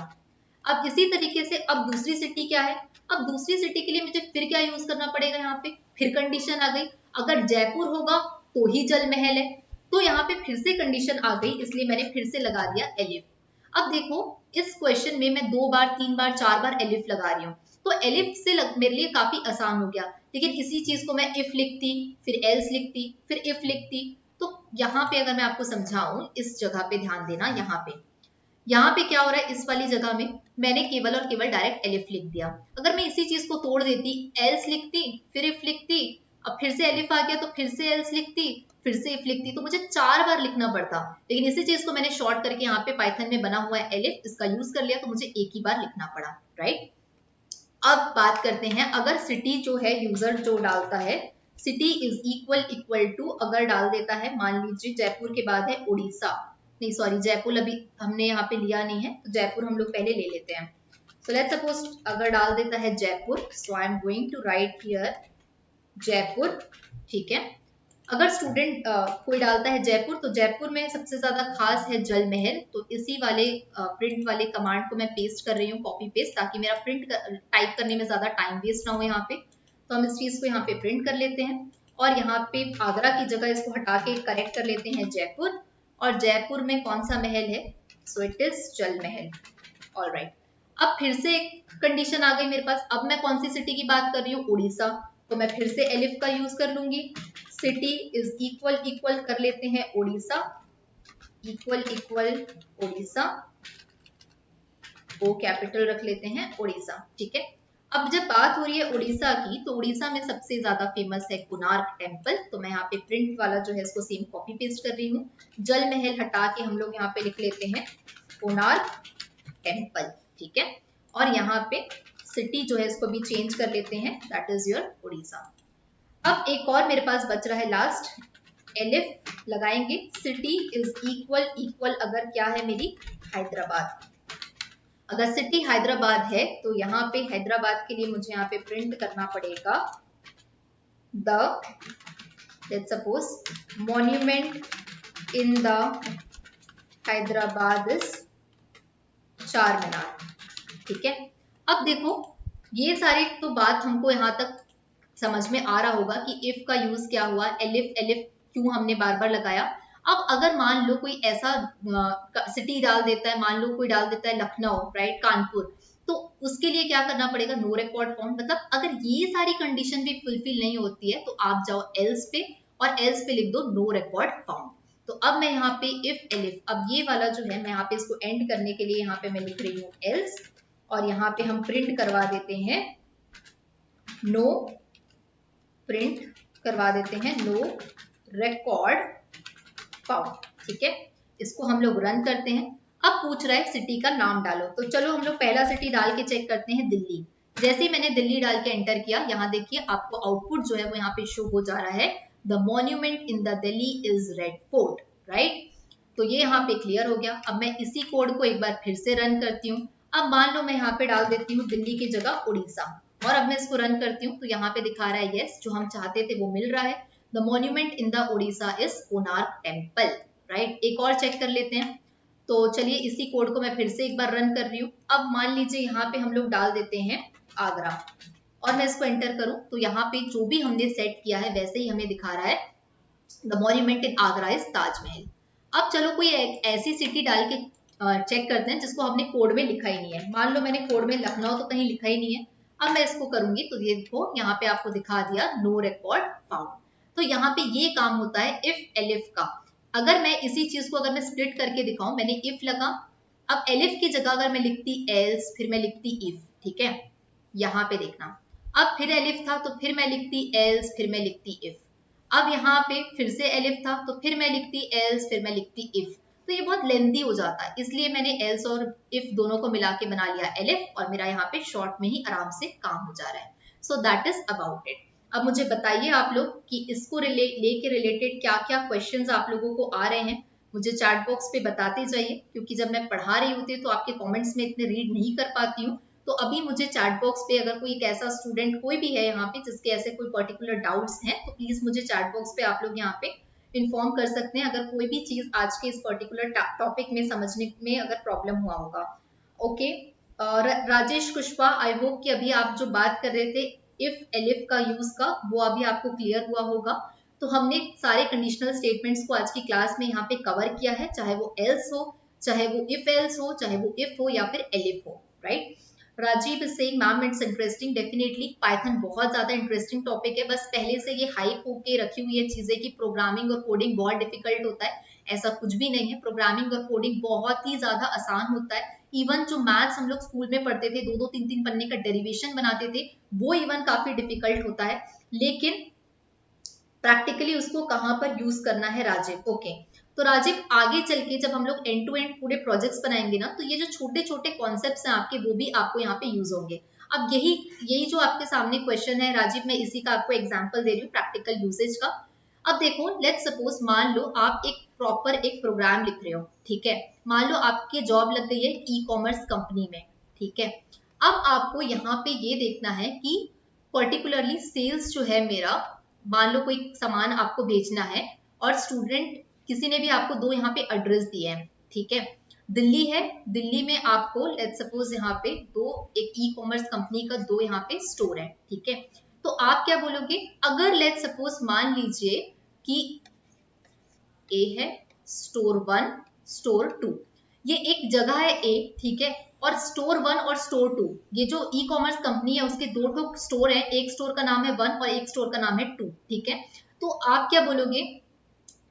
अब इसी तरीके से अब दूसरी सिटी क्या है, अब दूसरी सिटी के लिए मुझे फिर क्या यूज करना पड़ेगा, यहाँ पे फिर कंडीशन आ गई, अगर जयपुर होगा तो ही जल महल है, तो यहाँ पे फिर से कंडीशन आ गई, इसलिए मैंने फिर से लगा दिया एलिफ। अब देखो इस क्वेश्चन में मैं 2 बार 3 बार 4 बार एलिफ लगा रही हूँ, तो एलिफ से मेरे लिए काफी आसान हो गया। लेकिन इसी चीज को मैं इफ लिखती, फिर एल्स लिखती, फिर इफ लिखती, तो यहाँ पे अगर मैं आपको समझाऊं, इस जगह पे ध्यान देना, यहाँ पे क्या हो रहा है, इस वाली जगह में मैंने केवल और केवल डायरेक्ट एलिफ लिख दिया। अगर मैं इसी चीज को तोड़ देती, एल्स लिखती, फिर इफ लिखती, अब फिर से एलिफ आ गया तो फिर से एल्स लिखती, फिर से इफ लिखती, तो मुझे 4 बार लिखना पड़ता। लेकिन इसी चीज को मैंने शॉर्ट करके यहाँ पे पाइथन में बना हुआ है एलिफ, इसका यूज कर लिया, तो मुझे एक ही बार लिखना पड़ा, राइट। अब बात करते हैं, अगर सिटी जो है यूजर जो डालता है सिटी इज इक्वल टू, अगर डाल देता है, मान लीजिए जयपुर के बाद है उड़ीसा, नहीं सॉरी जयपुर अभी हमने यहाँ पे लिया नहीं है, तो जयपुर हम लोग पहले ले लेते हैं। सो लेट्स सपोज अगर डाल देता है Jaipur, so I am going to write here Jaipur. ठीक है, अगर स्टूडेंट कोई डालता है जयपुर, तो जयपुर में सबसे ज्यादा खास है जल महल, तो इसी वाले प्रिंट वाले कमांड को मैं पेस्ट कर रही हूँ, कॉपी पेस्ट, ताकि मेरा प्रिंट टाइप करने में ज्यादा टाइम वेस्ट ना हो यहाँ पे। तो हम इस चीज को यहाँ पे प्रिंट कर लेते हैं और यहाँ पे आगरा की जगह इसको हटा के करेक्ट कर लेते हैं जयपुर, और जयपुर में कौन सा महल है, सो इट इज जल महल। ऑलराइट, अब फिर से एक कंडीशन आ गई मेरे पास, अब मैं कौन सी सिटी की बात कर रही हूँ, उड़ीसा, तो मैं फिर से एलिफ का यूज कर लूंगी, सिटी इज इक्वल कर लेते हैं Orissa, equal Orissa, O capital रख लेते हैं उड़ीसा। ठीक है, अब जब बात हो रही है उड़ीसा की, तो उड़ीसा में सबसे ज्यादा फेमस है कोणार्क टेम्पल, तो मैं यहाँ पे प्रिंट वाला जो है इसको सेम कॉपी पेस्ट कर रही हूँ, जल महल हटा के हम लोग यहाँ पे लिख लेते हैं कोणार्क टेम्पल। ठीक है, और यहाँ पे सिटी जो है इसको भी चेंज कर लेते हैं, दैट इज योर उड़ीसा। अब एक और मेरे पास बच रहा है लास्ट, एलिफ लगाएंगे, सिटी इज इक्वल अगर क्या है मेरी हैदराबाद, अगर सिटी हैदराबाद है तो यहाँ पे हैदराबाद के लिए मुझे यहाँ पे प्रिंट करना पड़ेगा the, let's suppose monument in the Hyderabad is चार मीनार। ठीक है, अब देखो ये सारी तो बात हमको यहाँ तक समझ में आ रहा होगा कि इफ का यूज क्या हुआ, एलिफ एलिफ क्यों हमने बार बार लगाया। अब अगर मान लो कोई ऐसा सिटी डाल देता है, मान लो कोई डाल देता है लखनऊ, राइट, कानपुर, तो उसके लिए क्या करना पड़ेगा, नो रिकॉर्ड फाउंड। मतलब अगर ये सारी कंडीशन भी फुलफिल नहीं होती है तो आप जाओ एल्स पे और एल्स पे लिख दो नो रिकॉर्ड फाउंड। तो अब मैं यहाँ पे इफ एलिफ, अब ये वाला जो है मैं यहाँ पे इसको एंड करने के लिए यहाँ पे मैं लिख रही हूँ एल्स, और यहाँ पे हम प्रिंट करवा देते हैं नो, प्रिंट करवा देते हैं नो रिकॉर्ड फाउंड। ठीक है, इसको हम लोग रन करते हैं। अब पूछ रहा है सिटी का नाम डालो, तो चलो हम लोग पहला सिटी डाल के चेक करते हैं, दिल्ली। जैसे ही मैंने दिल्ली डाल के एंटर किया, यहाँ देखिए आपको आउटपुट जो है वो यहाँ पे शो हो जा रहा है, the monument in the Delhi is red fort, right. तो ये यहाँ पे क्लियर हो गया। अब मैं इसी कोड को एक बार फिर से रन करती हूँ। अब मान लो मैं यहाँ पे डाल देती हूँ दिल्ली की जगह उड़ीसा, और अब मैं इसको रन करती हूँ तो यहाँ पे दिखा रहा है यस, जो हम चाहते थे वो मिल रहा है, the monument in the Orissa is Konark temple, right. एक और चेक कर लेते हैं। तो चलिए इसी कोड को मैं फिर से एक बार रन कर रही हूँ। अब मान लीजिए यहाँ पे हम लोग डाल देते हैं आगरा, और मैं इसको एंटर करूं तो यहाँ पे जो भी हमने सेट किया है वैसे ही हमें दिखा रहा है, the monument in Agra is Taj Mahal. अब चलो कोई ऐसी सिटी डाल के चेक करते हैं जिसको हमने कोड में लिखा ही नहीं है। मान लो मैंने कोड में लखनऊ तो कहीं लिखा ही नहीं है। अब मैं इसको करूंगी तो ये देखो यहाँ पे आपको दिखा दिया नो रिकॉर्ड फाउंड। तो यहाँ पे ये काम होता है इफ एलिफ का। अगर मैं इसी चीज को अगर मैं स्प्लिट करके दिखाऊं, मैंने इफ लगा, अब एलिफ की जगह अगर मैं लिखती एल्स, फिर मैं लिखती इफ, ठीक है, यहाँ पे देखना। अब फिर एलिफ था तो फिर मैं लिखती एल्स, फिर मैं लिखती इफ। अब यहाँ पे फिर से एलिफ था तो फिर मैं लिखती एल्स, फिर मैं लिखती इफ। तो ये बहुत लेंथी हो जाता है, इसलिए मैंने एल्स और इफ दोनों को मिला के बना लिया एलिफ, और मेरा यहाँ पे शॉर्ट में ही आराम से काम हो जा रहा है। So that is about it. अब मुझे बताइए आप लोग कि इसको लेके रिलेटेड क्या क्या क्वेश्चंस आप लोगों को आ रहे हैं, मुझे चैट बॉक्स पे बताते जाइए, क्योंकि जब मैं पढ़ा रही होती हूँ तो आपके कमेंट्स में इतने रीड नहीं कर पाती हूँ। तो अभी मुझे चैट बॉक्स पे अगर कोई एक ऐसा स्टूडेंट कोई भी है यहाँ पे जिसके ऐसे कोई पर्टिकुलर डाउट्स हैं, तो प्लीज मुझे चैट बॉक्स पे आप लोग यहाँ पे इन्फॉर्म कर सकते हैं, अगर कोई भी चीज आज के इस पर्टिकुलर टॉपिक में समझने में अगर प्रॉब्लम हुआ होगा। Okay, Rajesh Kushwaha, I hope कि अभी आप जो बात कर रहे थे इफ एलिफ का यूज का, वो अभी आपको क्लियर हुआ होगा। तो हमने सारे कंडीशनल स्टेटमेंट्स को आज की क्लास में यहाँ पे कवर किया है, चाहे वो एल्स हो, चाहे वो इफ एल्स हो, चाहे वो इफ हो या फिर एलिफ हो, right. Rajiv is saying ma'am it's interesting, definitely Python बहुत ज्यादा इंटरेस्टिंग टॉपिक है, बस पहले से ये हाइप होके रखी हुई है चीजें कि प्रोग्रामिंग और कोडिंग बहुत डिफिकल्ट होता है। ऐसा कुछ भी नहीं है, प्रोग्रामिंग और कोडिंग बहुत ही ज्यादा आसान होता है। इवन जो मैथ्स हम लोग स्कूल में पढ़ते थे, 2-2 3-3 पन्ने का डेरिवेशन बनाते थे, वो इवन काफी डिफिकल्ट होता है, लेकिन प्रैक्टिकली उसको कहाँ पर यूज करना है राजीव। ओके, तो राजीव आगे चल के जब हम लोग एंड टू एंड पूरे प्रोजेक्ट्स बनाएंगे ना, तो ये जो छोटे छोटे कॉन्सेप्ट्स हैं आपके, वो भी आपको यहाँ पे यूज होंगे। अब यही जो आपके सामने क्वेश्चन है राजीव, मैं इसी का आपको एग्जांपल दे रही हूँ प्रैक्टिकल यूसेज का। अब देखो, लेट्स सपोज मान लो आप एक प्रॉपर एक प्रोग्राम लिख रहे हो, ठीक है, मान लो आपकी जॉब लग गई है ई कॉमर्स कंपनी में, ठीक है। अब आपको यहाँ पे ये देखना है कि पर्टिकुलरली सेल्स जो है मेरा, मान लो कोई सामान आपको बेचना है, और स्टूडेंट किसी ने भी आपको दो यहाँ पे एड्रेस दिए हैं, ठीक है, दिल्ली है, दिल्ली में आपको लेट्स सपोज यहाँ पे दो, एक ई कॉमर्स कंपनी का दो यहाँ पे स्टोर है, ठीक है। तो आप क्या बोलोगे, अगर लेट्स सपोज मान लीजिए कि ए है, स्टोर 1, स्टोर 2, ये एक जगह है ए, ठीक है, और स्टोर 1 और स्टोर 2, ये जो ई कॉमर्स कंपनी है उसके दो स्टोर है, एक स्टोर का नाम है 1 और एक स्टोर का नाम है 2, ठीक है। तो आप क्या बोलोगे,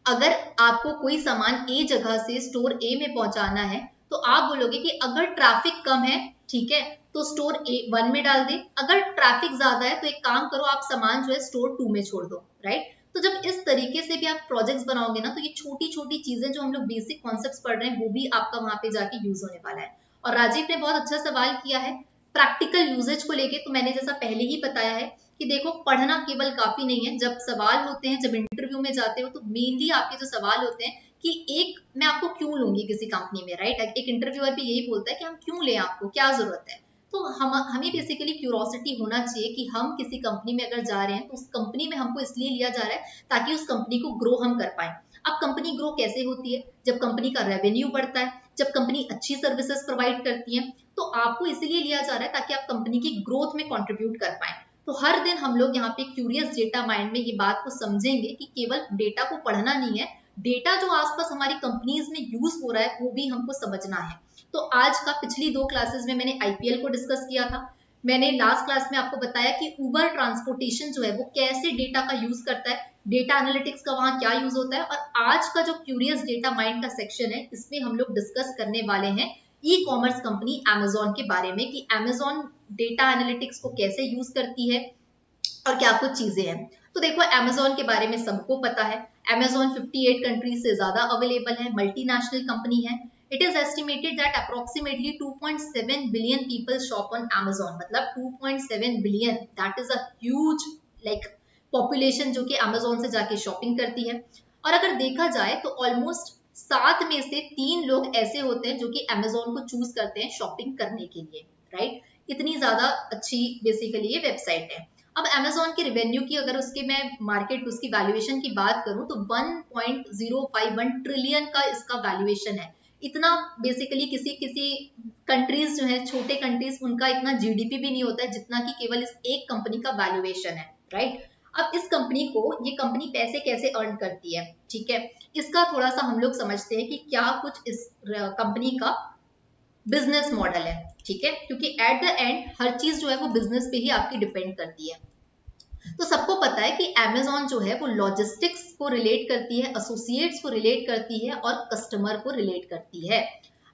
अगर आपको कोई सामान ए जगह से स्टोर ए में पहुंचाना है, तो आप बोलोगे कि अगर ट्रैफिक कम है, ठीक है, तो स्टोर ए 1 में डाल दे, अगर ट्रैफिक ज्यादा है तो एक काम करो, आप सामान जो है स्टोर 2 में छोड़ दो, राइट। तो जब इस तरीके से भी आप प्रोजेक्ट्स बनाओगे ना, तो ये छोटी छोटी चीजें जो हम लोग बेसिक कॉन्सेप्ट्स पढ़ रहे हैं, वो भी आपका वहां पे जाके यूज होने वाला है। और राजीव ने बहुत अच्छा सवाल किया है प्रैक्टिकल यूजेज को लेके। तो मैंने जैसा पहले ही बताया है कि देखो, पढ़ना केवल काफी नहीं है, जब सवाल होते हैं, जब इंटरव्यू में जाते हो, तो मेनली आपके जो सवाल होते हैं कि एक मैं आपको क्यों लूंगी किसी कंपनी में, राइट। एक इंटरव्यूअर भी यही बोलता है कि हम क्यों लें आपको, क्या जरूरत है। तो हमें बेसिकली क्यूरोसिटी होना चाहिए कि हम किसी कंपनी में अगर जा रहे हैं, तो उस कंपनी में हमको इसलिए लिया जा रहा है ताकि उस कंपनी को ग्रो हम कर पाए। अब कंपनी ग्रो कैसे होती है, जब कंपनी का रेवेन्यू बढ़ता है, जब कंपनी अच्छी सर्विसेज प्रोवाइड करती है, तो आपको इसलिए लिया जा रहा है ताकि आप कंपनी की ग्रोथ में कंट्रीब्यूट कर पाए। तो हर दिन हम लोग यहाँ पे क्यूरियस डेटा माइंड में ये बात को समझेंगे कि केवल डेटा को पढ़ना नहीं है, डेटा जो आसपास हमारी कंपनीज में यूज हो रहा है वो भी हमको समझना है। तो आज का पिछली 2 क्लासेस में मैंने आईपीएल को डिस्कस किया था। मैंने लास्ट क्लास में आपको बताया कि उबर ट्रांसपोर्टेशन जो है वो कैसे डेटा का यूज करता है, डेटा एनालिटिक्स का वहां क्या यूज होता है। और आज का जो क्यूरियस डेटा माइंड का सेक्शन है, इसमें हम लोग डिस्कस करने वाले हैं ई कॉमर्स कंपनी अमेजोन के बारे में, कि अमेजोन डेटा एनालिटिक्स को कैसे यूज करती है और क्या कुछ चीजें हैं। तो देखो, अमेजोन के बारे में सबको पता है। अमेजोन 58 कंट्रीज से ज्यादा अवेलेबल है, मल्टीनेशनल कंपनी है। It is estimated that approximately 2.7 billion people shop on Amazon, मतलब 2.7 billion, that is a huge like population जो कि अमेजोन से जाके शॉपिंग करती है। और अगर देखा जाए तो ऑलमोस्ट 7 में से 3 लोग ऐसे होते हैं जो कि अमेजोन को चूज करते हैं शॉपिंग करने के लिए, राइट। इतनी ज्यादा अच्छी बेसिकली ये वेबसाइट है। अब अमेजोन के रेवेन्यू की अगर उसके मैं मार्केट उसकी वैल्यूएशन की बात करूं तो 1.051 ट्रिलियन का इसका वैल्यूएशन है। इतना बेसिकली किसी किसी कंट्रीज जो है, छोटे कंट्रीज, उनका इतना जीडीपी भी नहीं होता है जितना कि केवल इस एक कंपनी का वैल्यूएशन है, राइट। अब इस कंपनी को, ये कंपनी पैसे कैसे अर्न करती है, ठीक है, इसका थोड़ा सा हम लोग समझते हैं कि क्या कुछ इस कंपनी का बिजनेस मॉडल है, ठीक है, क्योंकि एट द एंड हर चीज जो है वो बिजनेस पे ही आपकी डिपेंड करती है। तो सबको पता है कि अमेजोन जो है वो लॉजिस्टिक्स को रिलेट करती है, एसोसिएट्स को रिलेट करती है और कस्टमर को रिलेट करती है।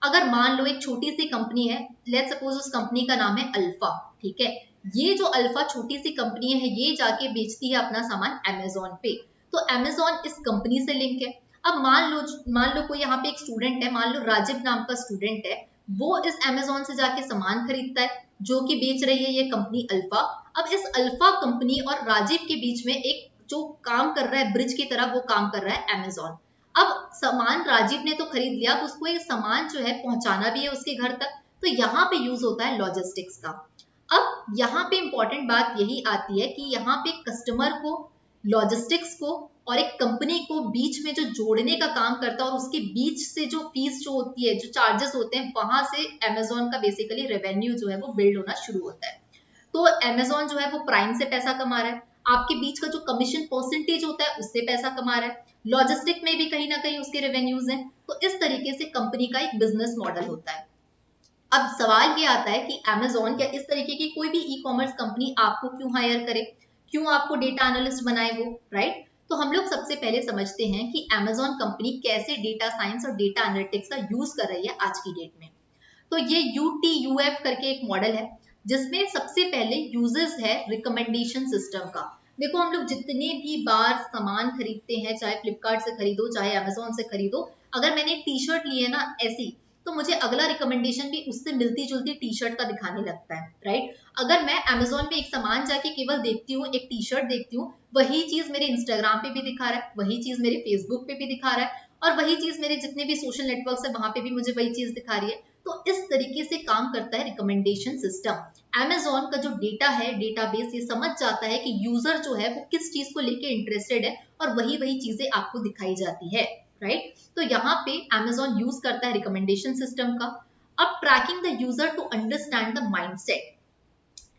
अगर मान लो एक छोटी सी कंपनी है, लेट्स सपोज उस कंपनी का नाम है अल्फा, ठीक है, ये जो अल्फा छोटी सी कंपनी है ये जाके बेचती है अपना सामान अमेजोन पे, तो अमेजोन इस कंपनी से लिंक है। अब मान लो कोई यहाँ पे एक स्टूडेंट है, मान लो राजीव नाम का स्टूडेंट है, वो इस अमेजोन से जाके सामान खरीदता है जो कि बेच रही है ये कंपनी अल्फा। अब इस अल्फा कंपनी और राजीव के बीच में एक जो काम कर रहा है ब्रिज की तरह, वो काम कर रहा है अमेजोन। अब सामान राजीव ने तो खरीद लिया, अब उसको ये सामान जो है पहुंचाना भी है उसके घर तक, तो यहाँ पे यूज होता है लॉजिस्टिक्स का। अब यहाँ पे इंपॉर्टेंट बात यही आती है कि यहाँ पे कस्टमर को, लॉजिस्टिक्स को और एक कंपनी को बीच में जो जोड़ने का काम करता है, और उसके बीच से जो फीस जो होती है, जो चार्जेस होते हैं, वहां से अमेजोन का बेसिकली रेवेन्यू जो है वो बिल्ड होना शुरू होता है। तो अमेजोन जो है वो प्राइम से पैसा कमा रहा है, आपके बीच का जो कमीशन परसेंटेज होता है उससे पैसा कमा रहा है, लॉजिस्टिक में भी कहीं ना कहीं उसके रेवेन्यूज हैं। तो इस तरीके से कंपनी का एक बिजनेस मॉडल होता है। अब सवाल ये आता है कि अमेजोन या इस तरीके की कोई भी ई कॉमर्स कंपनी आपको क्यों हायर करे, क्यों आपको डेटा एनालिस्ट बनाए वो, राइट। तो हम लोग सबसे पहले समझते हैं कि अमेजोन कंपनी कैसे डेटा साइंस और डेटा एनालिटिक्स का यूज कर रही है आज की डेट में। तो ये UTUF करके एक मॉडल है जिसमें सबसे पहले यूजेस है रिकमेंडेशन सिस्टम का। देखो, हम लोग जितने भी बार सामान खरीदते हैं, चाहे फ्लिपकार्ट से खरीदो चाहे अमेजोन से खरीदो, अगर मैंने एक टी शर्ट ली है ना ऐसी, तो मुझे अगला रिकमेंडेशन भी उससे मिलती जुलती टी शर्ट का दिखाने लगता है, राइट। अगर मैं अमेजोन पे एक सामान जाके केवल देखती हूँ, एक टी शर्ट देखती हूँ, वही चीज मेरे इंस्टाग्राम पे भी दिखा रहा है, वही चीज मेरे फेसबुक पे भी दिखा रहा है, और वही चीज मेरे जितने भी सोशल नेटवर्क्स है वहां पे भी मुझे वही चीज दिखा रही है। तो इस तरीके से काम करता है रिकमेंडेशन सिस्टम। अमेजोन का जो डेटा है, डेटाबेस, ये समझ जाता है कि यूजर जो है वो किस चीज को लेके इंटरेस्टेड है, और वही वही चीजें आपको दिखाई जाती है, राइट। तो यहाँ पे अमेजोन यूज करता है रिकमेंडेशन सिस्टम का। अब tracking the user to understand the mindset.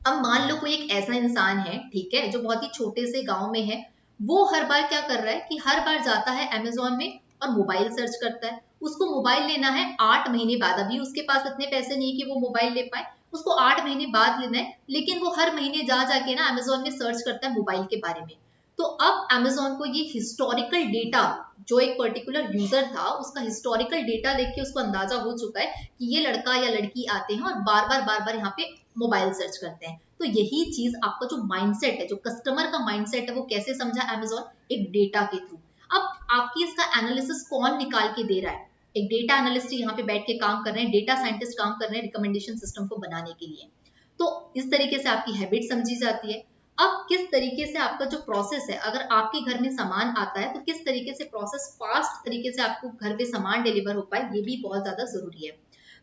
अब मान लो कोई एक ऐसा इंसान है, ठीक है, जो बहुत ही छोटे से गांव में है, वो हर बार क्या कर रहा है कि हर बार जाता है अमेजोन में और मोबाइल सर्च करता है। उसको मोबाइल लेना है 8 महीने बाद, अभी उसके पास इतने पैसे नहीं कि वो मोबाइल ले पाए, उसको 8 महीने बाद लेना है, लेकिन वो हर महीने जा जाके ना अमेजोन में सर्च करता है मोबाइल के बारे में। तो अब अमेजोन को ये हिस्टोरिकल डेटा, जो एक पर्टिकुलर यूजर था उसका हिस्टोरिकल डेटा देख के उसको अंदाजा हो चुका है कि ये लड़का या लड़की आते हैं और बार बार यहाँ पे मोबाइल सर्च करते हैं। तो यही चीज आपका जो माइंडसेट है, जो कस्टमर का माइंडसेट है, वो कैसे समझा अमेजोन, एक डेटा के थ्रू। अब आपकी इसका एनालिसिस कौन निकाल के दे रहा है, एक डेटा एनालिस्ट यहाँ पे बैठ के काम कर रहे हैं, डेटा साइंटिस्ट काम कर रहे हैं रिकमेंडेशन सिस्टम को बनाने के लिए। तो इस तरीके से आपकी हैबिट समझी जाती है। अब किस तरीके से आपका जो प्रोसेस है, अगर आपके घर में सामान आता है तो किस तरीके से प्रोसेस फास्ट तरीके से आपको घर पे सामान डिलीवर हो पाए, ये भी बहुत ज्यादा जरूरी है।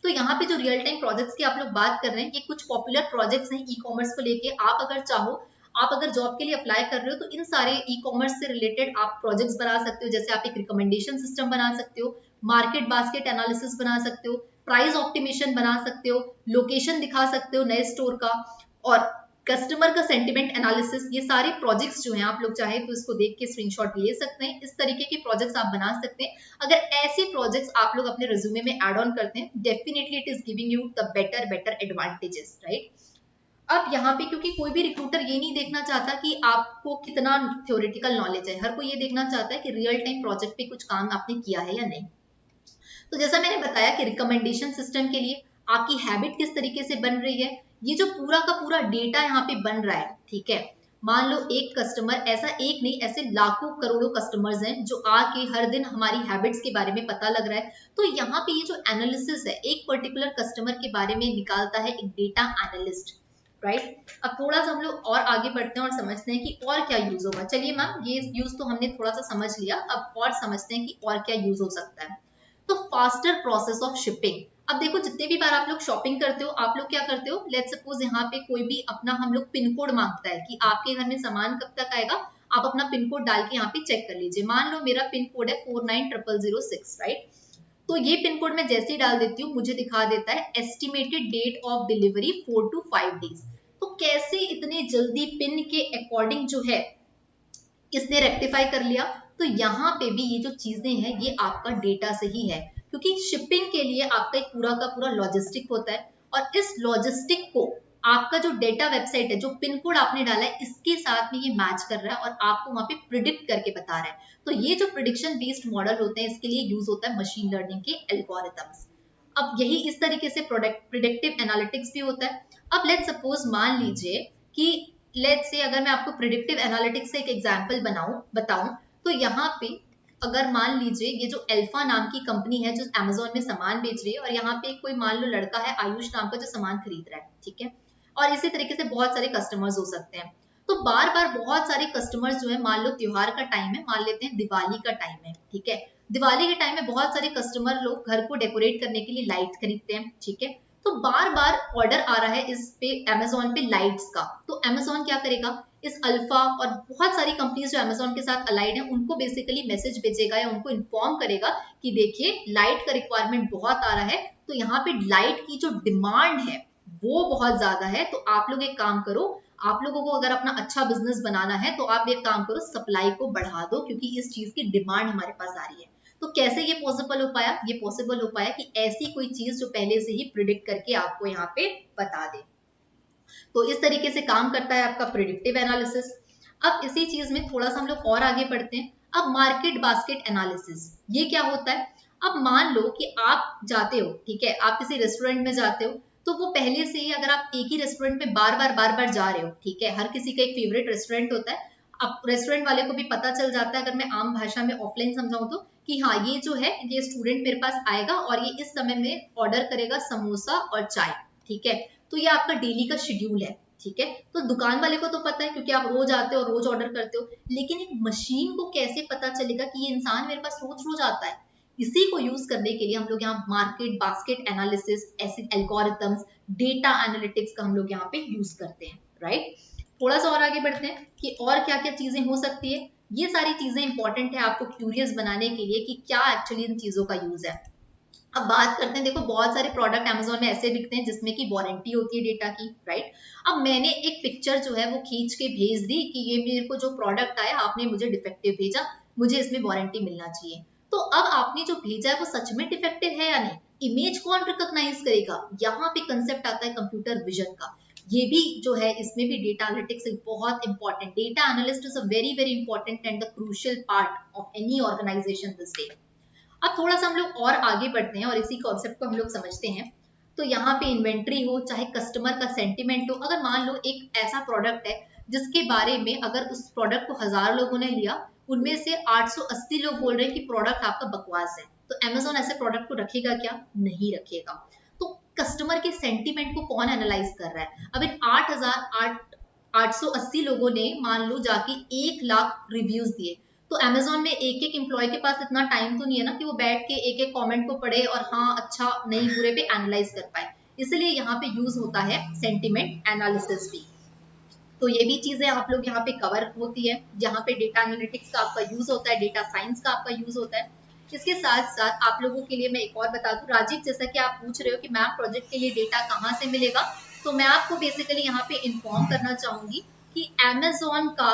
तो यहाँ पे जो रियल टाइम प्रोजेक्ट्स की आप लोग बात कर रहे हैं, ये कुछ पॉपुलर प्रोजेक्ट्स हैं ई कॉमर्स को लेके। आप अगर चाहो, आप अगर जॉब के लिए अप्लाई कर रहे हो, तो इन सारे ई कॉमर्स से रिलेटेड आप प्रोजेक्ट्स बना सकते हो। जैसे आप एक रिकमेंडेशन सिस्टम बना सकते हो, मार्केट बास्केट एनालिसिस बना सकते हो, प्राइस ऑप्टिमेशन बना सकते हो, लोकेशन दिखा सकते हो नए स्टोर का, और कस्टमर का सेंटिमेंट एनालिसिस, ये सारे प्रोजेक्ट्स जो हैं आप लोग चाहे तो इसको देख के स्क्रीनशॉट ले सकते हैं। इस तरीके के प्रोजेक्ट्स आप बना सकते हैं। अगर ऐसे प्रोजेक्ट्स आप लोग अपने रिज्यूमे में ऐड ऑन करते हैं, definitely it is giving you the better advantages, right. अब यहाँ पे क्योंकि कोई भी रिक्रूटर ये नहीं देखना चाहता कि आपको कितना थ्योरेटिकल नॉलेज है, हर कोई ये देखना चाहता है कि रियल टाइम प्रोजेक्ट पे कुछ काम आपने किया है या नहीं। तो जैसा मैंने बताया कि रिकमेंडेशन सिस्टम के लिए आपकी हैबिट किस तरीके से बन रही है, ये जो पूरा का पूरा डेटा यहाँ पे बन रहा है, ठीक है। मान लो एक कस्टमर, ऐसा एक नहीं, ऐसे लाखों करोड़ों कस्टमर्स हैं जो आके हर दिन हमारी हैबिट्स के बारे में पता लग रहा है। तो यहाँ पे ये जो एनालिसिस है एक पर्टिकुलर कस्टमर के बारे में निकालता है एक डेटा एनालिस्ट, राइट। अब थोड़ा सा हम लोग और आगे बढ़ते हैं और समझते हैं कि और क्या यूज होगा। चलिए मैम, ये यूज तो हमने थोड़ा सा समझ लिया, अब और समझते हैं कि और क्या यूज हो सकता है। तो फास्टर प्रोसेस ऑफ शिपिंग। अब देखो, जितने भी बार आप लोग शॉपिंग करते हो, आप लोग क्या करते हो, लेट्स सपोज यहाँ पे कोई भी अपना हम लोग पिन कोड मांगता है कि आपके घर में सामान कब तक आएगा, आप अपना पिन कोड डाल के यहाँ पे चेक कर लीजिए। मान लो मेरा पिन कोड है 490006, राइट। तो ये पिन कोड मैं जैसे ही डाल देती हूँ, मुझे दिखा देता है estimated date of delivery 4 to 5 days। तो कैसे इतने जल्दी पिन के अकॉर्डिंग जो है इसने रेक्टिफाई कर लिया। तो यहाँ पे भी ये जो चीजें हैं ये आपका डेटा से ही है, क्योंकि शिपिंग के लिए आपका एक पूरा का पूरा लॉजिस्टिक होता है, और इस लॉजिस्टिक को आपका जो डेटा वेबसाइट है, जो पिन कोड आपने डाला है, इसके साथ में ये मैच कर रहा है और आपको वहां पे प्रिडिक्ट करके बता रहा है। तो ये जो प्रिडिक्शन बेस्ड मॉडल होते हैं, इसके लिए यूज होता है मशीन लर्निंग के एल्गोरिथम्स। अब यही इस तरीके से प्रिडिक्टिव एनालिटिक्स भी होता है। अब लेट्स सपोज मान लीजिए कि लेट्स से अगर मैं आपको प्रिडिक्टिव एनालिटिक्स से एक एग्जांपल बताऊं, तो यहाँ पे अगर मान लीजिए ये जो अल्फा नाम की कंपनी है जो अमेजोन में सामान बेच रही है, और यहाँ पे कोई मान लो लड़का है आयुष नाम का जो सामान खरीद रहा है, ठीक है। और इसी तरीके से बहुत सारे कस्टमर्स हो सकते हैं। तो बार बार बहुत सारे कस्टमर्स जो है, मान लो त्योहार का टाइम है, मान लेते हैं दिवाली का टाइम है, ठीक है। दिवाली के टाइम में बहुत सारे कस्टमर लोग घर को डेकोरेट करने के लिए लाइट खरीदते हैं, ठीक है। तो बार बार ऑर्डर आ रहा है इस पे अमेजोन पे लाइट्स का। तो अमेजोन क्या करेगा, इस अल्फा और बहुत सारी कंपनीज जो अमेजोन के साथ अलाइड है, उनको बेसिकली मैसेज भेजेगा या उनको इन्फॉर्म करेगा कि देखिए लाइट का रिक्वायरमेंट बहुत आ रहा है, तो यहाँ पे लाइट की जो डिमांड है वो बहुत ज्यादा है। तो आप लोग एक काम करो, आप लोगों को अगर अपना अच्छा बिजनेस बनाना है तो आप एक काम करो, सप्लाई को बढ़ा दो, क्योंकि इस चीज की डिमांड हमारे पास आ रही है। तो कैसे ये पॉसिबल हो पाया, ये पॉसिबल हो पाया कि ऐसी कोई चीज जो पहले से ही प्रिडिक्ट करके आपको यहाँ पे बता दे। तो इस तरीके से काम करता है आपका प्रिडिक्टिव एनालिसिस। अब इसी चीज में थोड़ा सा हम लोग और आगे बढ़ते हैं। अब मार्केट बास्केट एनालिसिस, ये क्या होता है। अब मान लो कि आप जाते हो, ठीक है, आप किसी रेस्टोरेंट में जाते हो, तो वो पहले से ही, अगर आप एक ही रेस्टोरेंट में बार बार जा रहे हो, ठीक है, हर किसी का एक फेवरेट रेस्टोरेंट होता है। अब रेस्टोरेंट वाले को भी पता चल जाता है, अगर मैं आम भाषा में ऑफलाइन समझाऊं तो, कि हाँ ये जो है ये स्टूडेंट मेरे पास आएगा और ये इस समय में ऑर्डर करेगा समोसा और चाय, ठीक है। तो ये आपका डेली का शेड्यूल है, ठीक है। तो दुकान वाले को तो पता है क्योंकि आप रोज आते हो, रोज ऑर्डर करते हो, लेकिन एक मशीन को कैसे पता चलेगा कि ये इंसान मेरे पास रोज रोज आता है। इसी को यूज करने के लिए हम लोग यहाँ मार्केट बास्केट एनालिसिस, ऐसे एल्गोरिथम्स, डेटा एनालिटिक्स का हम लोग यहाँ पे यूज करते हैं, राइट। थोड़ा सा और आगे बढ़ते हैं कि और क्या क्या चीजें हो सकती है। ये सारी चीजें इंपॉर्टेंट है आपको क्यूरियस बनाने के लिए कि क्या एक्चुअली इन चीजों का यूज है। अब बात करते हैं, देखो बहुत सारे प्रोडक्ट अमेजोन में ऐसे बिकते हैं जिसमें की वारंटी होती है डेटा की, राइट। अब मैंने एक पिक्चर जो है वो खींच के भेज दी कि ये मेरे को जो प्रोडक्ट आया आपने मुझे डिफेक्टिव भेजा, मुझे इसमें वारंटी मिलना चाहिए। तो अब आपने जो भेजा है वो सच में डिफेक्टिव है या नहीं, इमेज कौन रिकॉग्नाइज करेगा। यहाँ पे कंसेप्ट आता है कंप्यूटर विजन का। ये भी जो है इसमें भी डेटा एनालिटिक्स एक बहुत important, data analyst is a very very important and the crucial part of any organisation this day. अब थोड़ा सा हम लोग और आगे बढ़ते हैं और इसी कॉन्सेप्ट को हम लोग समझते हैं। तो यहाँ पे इन्वेंट्री हो, चाहे कस्टमर का सेंटिमेंट हो, अगर मान लो एक ऐसा प्रोडक्ट है जिसके बारे में अगर उस प्रोडक्ट को 1000 लोगों ने लिया, उनमें से 880 लोग बोल रहे हैं कि प्रोडक्ट आपका बकवास है, तो अमेजोन ऐसे प्रोडक्ट को रखेगा क्या, नहीं रखेगा। तो कस्टमर के सेंटिमेंट को कौन एनालाइज कर रहा है। अब इन 880 लोगों ने मान लो जाके 1 लाख रिव्यूज दिए, तो अमेजोन में एक एक एम्प्लॉय के पास इतना टाइम तो नहीं है ना कि वो बैठ के एक एक कमेंट को पढ़े और हाँ अच्छा नहीं बुरे पे एनालाइज कर पाए। इसलिए यहाँ पे यूज होता है सेंटिमेंट एनालिसिस भी। तो ये भी चीजें आप लोग यहाँ पे कवर होती है, जहाँ पे डेटा एनालिटिक्स का आपका यूज होता है, डेटा साइंस का आपका यूज होता है। इसके साथ साथ आप लोगों के लिए मैं एक और बता दूं, राजीव जैसा कि आप पूछ रहे हो कि मैम प्रोजेक्ट के लिए डेटा कहाँ से मिलेगा, तो मैं आपको बेसिकली यहाँ पे इन्फॉर्म करना चाहूंगी कि Amazon का,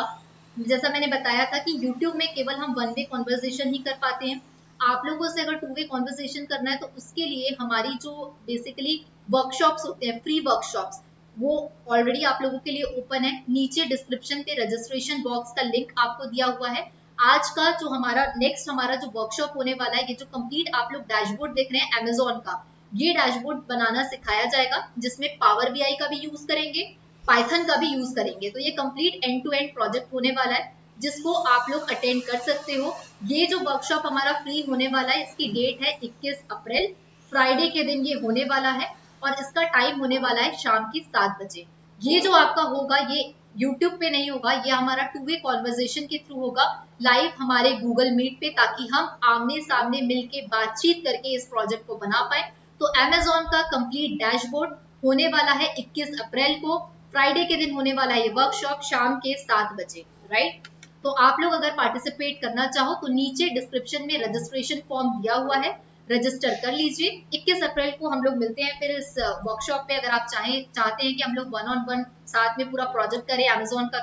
जैसा मैंने बताया था कि YouTube में केवल हम वन वे कॉन्वर्जेशन ही कर पाते हैं। आप लोगों से अगर टू वे कॉन्वर्जेशन करना है तो उसके लिए हमारी जो बेसिकली वर्कशॉप्स होते हैं, फ्री वर्कशॉप्स, वो ऑलरेडी आप लोगों के लिए ओपन है। नीचे डिस्क्रिप्शन पे रजिस्ट्रेशन बॉक्स का लिंक आपको दिया हुआ है। आज का जो हमारा जो वर्कशॉप होने वाला है, ये जो कंप्लीट आप लोग डैशबोर्ड देख रहे हैं Amazon का, ये डैशबोर्ड बनाना सिखाया जाएगा, जिसमें पावर बीआई का भी यूज करेंगे, पाइथन का भी यूज करेंगे। तो ये complete end to end project होने वाला है, जिसको आप लोग अटेंड कर सकते हो। ये जो वर्कशॉप हमारा फ्री होने वाला है, इसकी डेट है 21 अप्रैल, फ्राइडे के दिन ये होने वाला है, और इसका टाइम होने वाला है शाम की 7 बजे। ये जो आपका होगा, ये यूट्यूब पे नहीं होगा, ये हमारा टू वे कॉन्वर्जेशन के थ्रू होगा, लाइव हमारे गूगल मीट पे, ताकि हम आमने सामने मिलके बातचीत करके इस प्रोजेक्ट को बना पाए। तो Amazon का कंप्लीट डैशबोर्ड होने वाला है 21 अप्रैल को, फ्राइडे के दिन होने वाला है ये वर्कशॉप शाम के 7 बजे, राइट। तो आप लोग अगर पार्टिसिपेट करना चाहो तो नीचे डिस्क्रिप्शन में रजिस्ट्रेशन फॉर्म दिया हुआ है, रजिस्टर कर लीजिए। 21 अप्रैल को हम लोग मिलते हैं फिर इस वर्कशॉप पे। अगर आप चाहते हैं कि हम लोग वन ऑन वन साथ में पूरा प्रोजेक्ट करें Amazon का,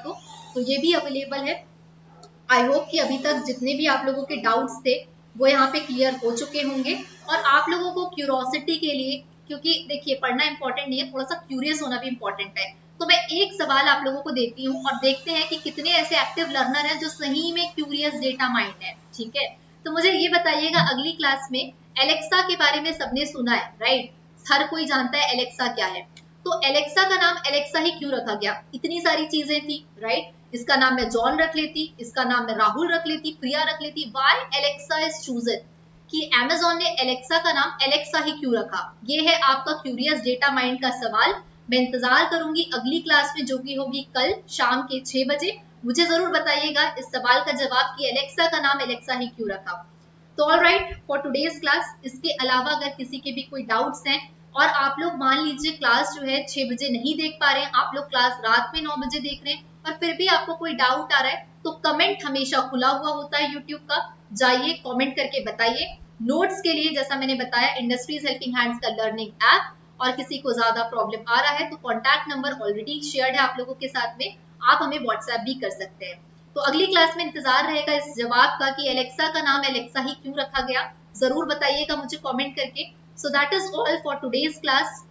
तो ये भी अवेलेबल है। आई होप कि अभी तक जितने भी आप लोगों के डाउट्स थे वो यहाँ पे क्लियर हो चुके होंगे। और आप लोगों को क्यूरोसिटी के लिए, क्योंकि देखिए पढ़ना इंपॉर्टेंट नहीं है, थोड़ा सा क्यूरियस होना भी इंपॉर्टेंट है, तो मैं एक सवाल आप लोगों को देती हूँ और देखते हैं कि कितने ऐसे एक्टिव लर्नर हैं जो सही में क्यूरियस डेटा माइंड है, ठीक है। तो मुझे ये बताइएगा, अगली क्लास में एलेक्सा के बारे में सबने सुना है, राइट, हर कोई जानता है एलेक्सा क्या है। तो एलेक्सा का नाम एलेक्सा ही क्यों रखा गया? इतनी सारी चीजें थी, राइट। इसका नाम मैं जॉन रख लेती, इसका नाम मैं राहुल रख लेती, प्रिया रख लेती। Why Alexa is chosen? कि Amazon ने एलेक्सा का नाम एलेक्सा ही क्यों रखा? ये है आपका क्यूरियस डेटा माइंड का सवाल। मैं इंतजार करूंगी अगली क्लास में, जो कि होगी कल शाम के 6 बजे। मुझे जरूर बताइएगा इस सवाल का जवाब कि एलेक्सा का नाम एलेक्सा ही क्यों रखा। तो all right for today's class. इसके अलावा अगर किसी के भी कोई डाउट्स हैं, और आप लोग मान लीजिए क्लास जो है 6 बजे नहीं देख पा रहे हैं, आप लोग क्लास रात में 9 बजे देख रहे हैं, और फिर भी आपको कोई डाउट आ रहा है, तो कमेंट हमेशा खुला हुआ होता है यूट्यूब का, जाइए कमेंट करके बताइए। नोट्स के लिए जैसा मैंने बताया, इंडस्ट्रीज हेल्पिंग हैंड्स का लर्निंग ऐप, और किसी को ज्यादा प्रॉब्लम आ रहा है तो कॉन्टैक्ट नंबर ऑलरेडी शेयर्ड है आप लोगों के साथ में, आप हमें व्हाट्सएप भी कर सकते हैं। तो अगली क्लास में इंतजार रहेगा इस जवाब का कि एलेक्सा का नाम एलेक्सा ही क्यों रखा गया। जरूर बताइएगा मुझे कमेंट करके। So that is all for today's class.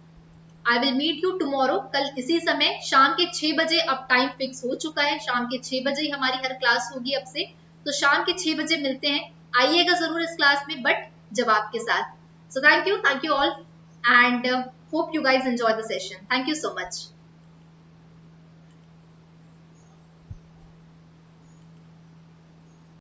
I will meet you tomorrow, कल इसी समय शाम के 6 बजे। अब टाइम फिक्स हो चुका है, शाम के 6 बजे ही हमारी हर क्लास होगी अब से। तो शाम के 6 बजे मिलते हैं, आइएगा जरूर इस क्लास में, बट जवाब के साथ। So thank you all, and hope you guys enjoy the session. Thank you so much.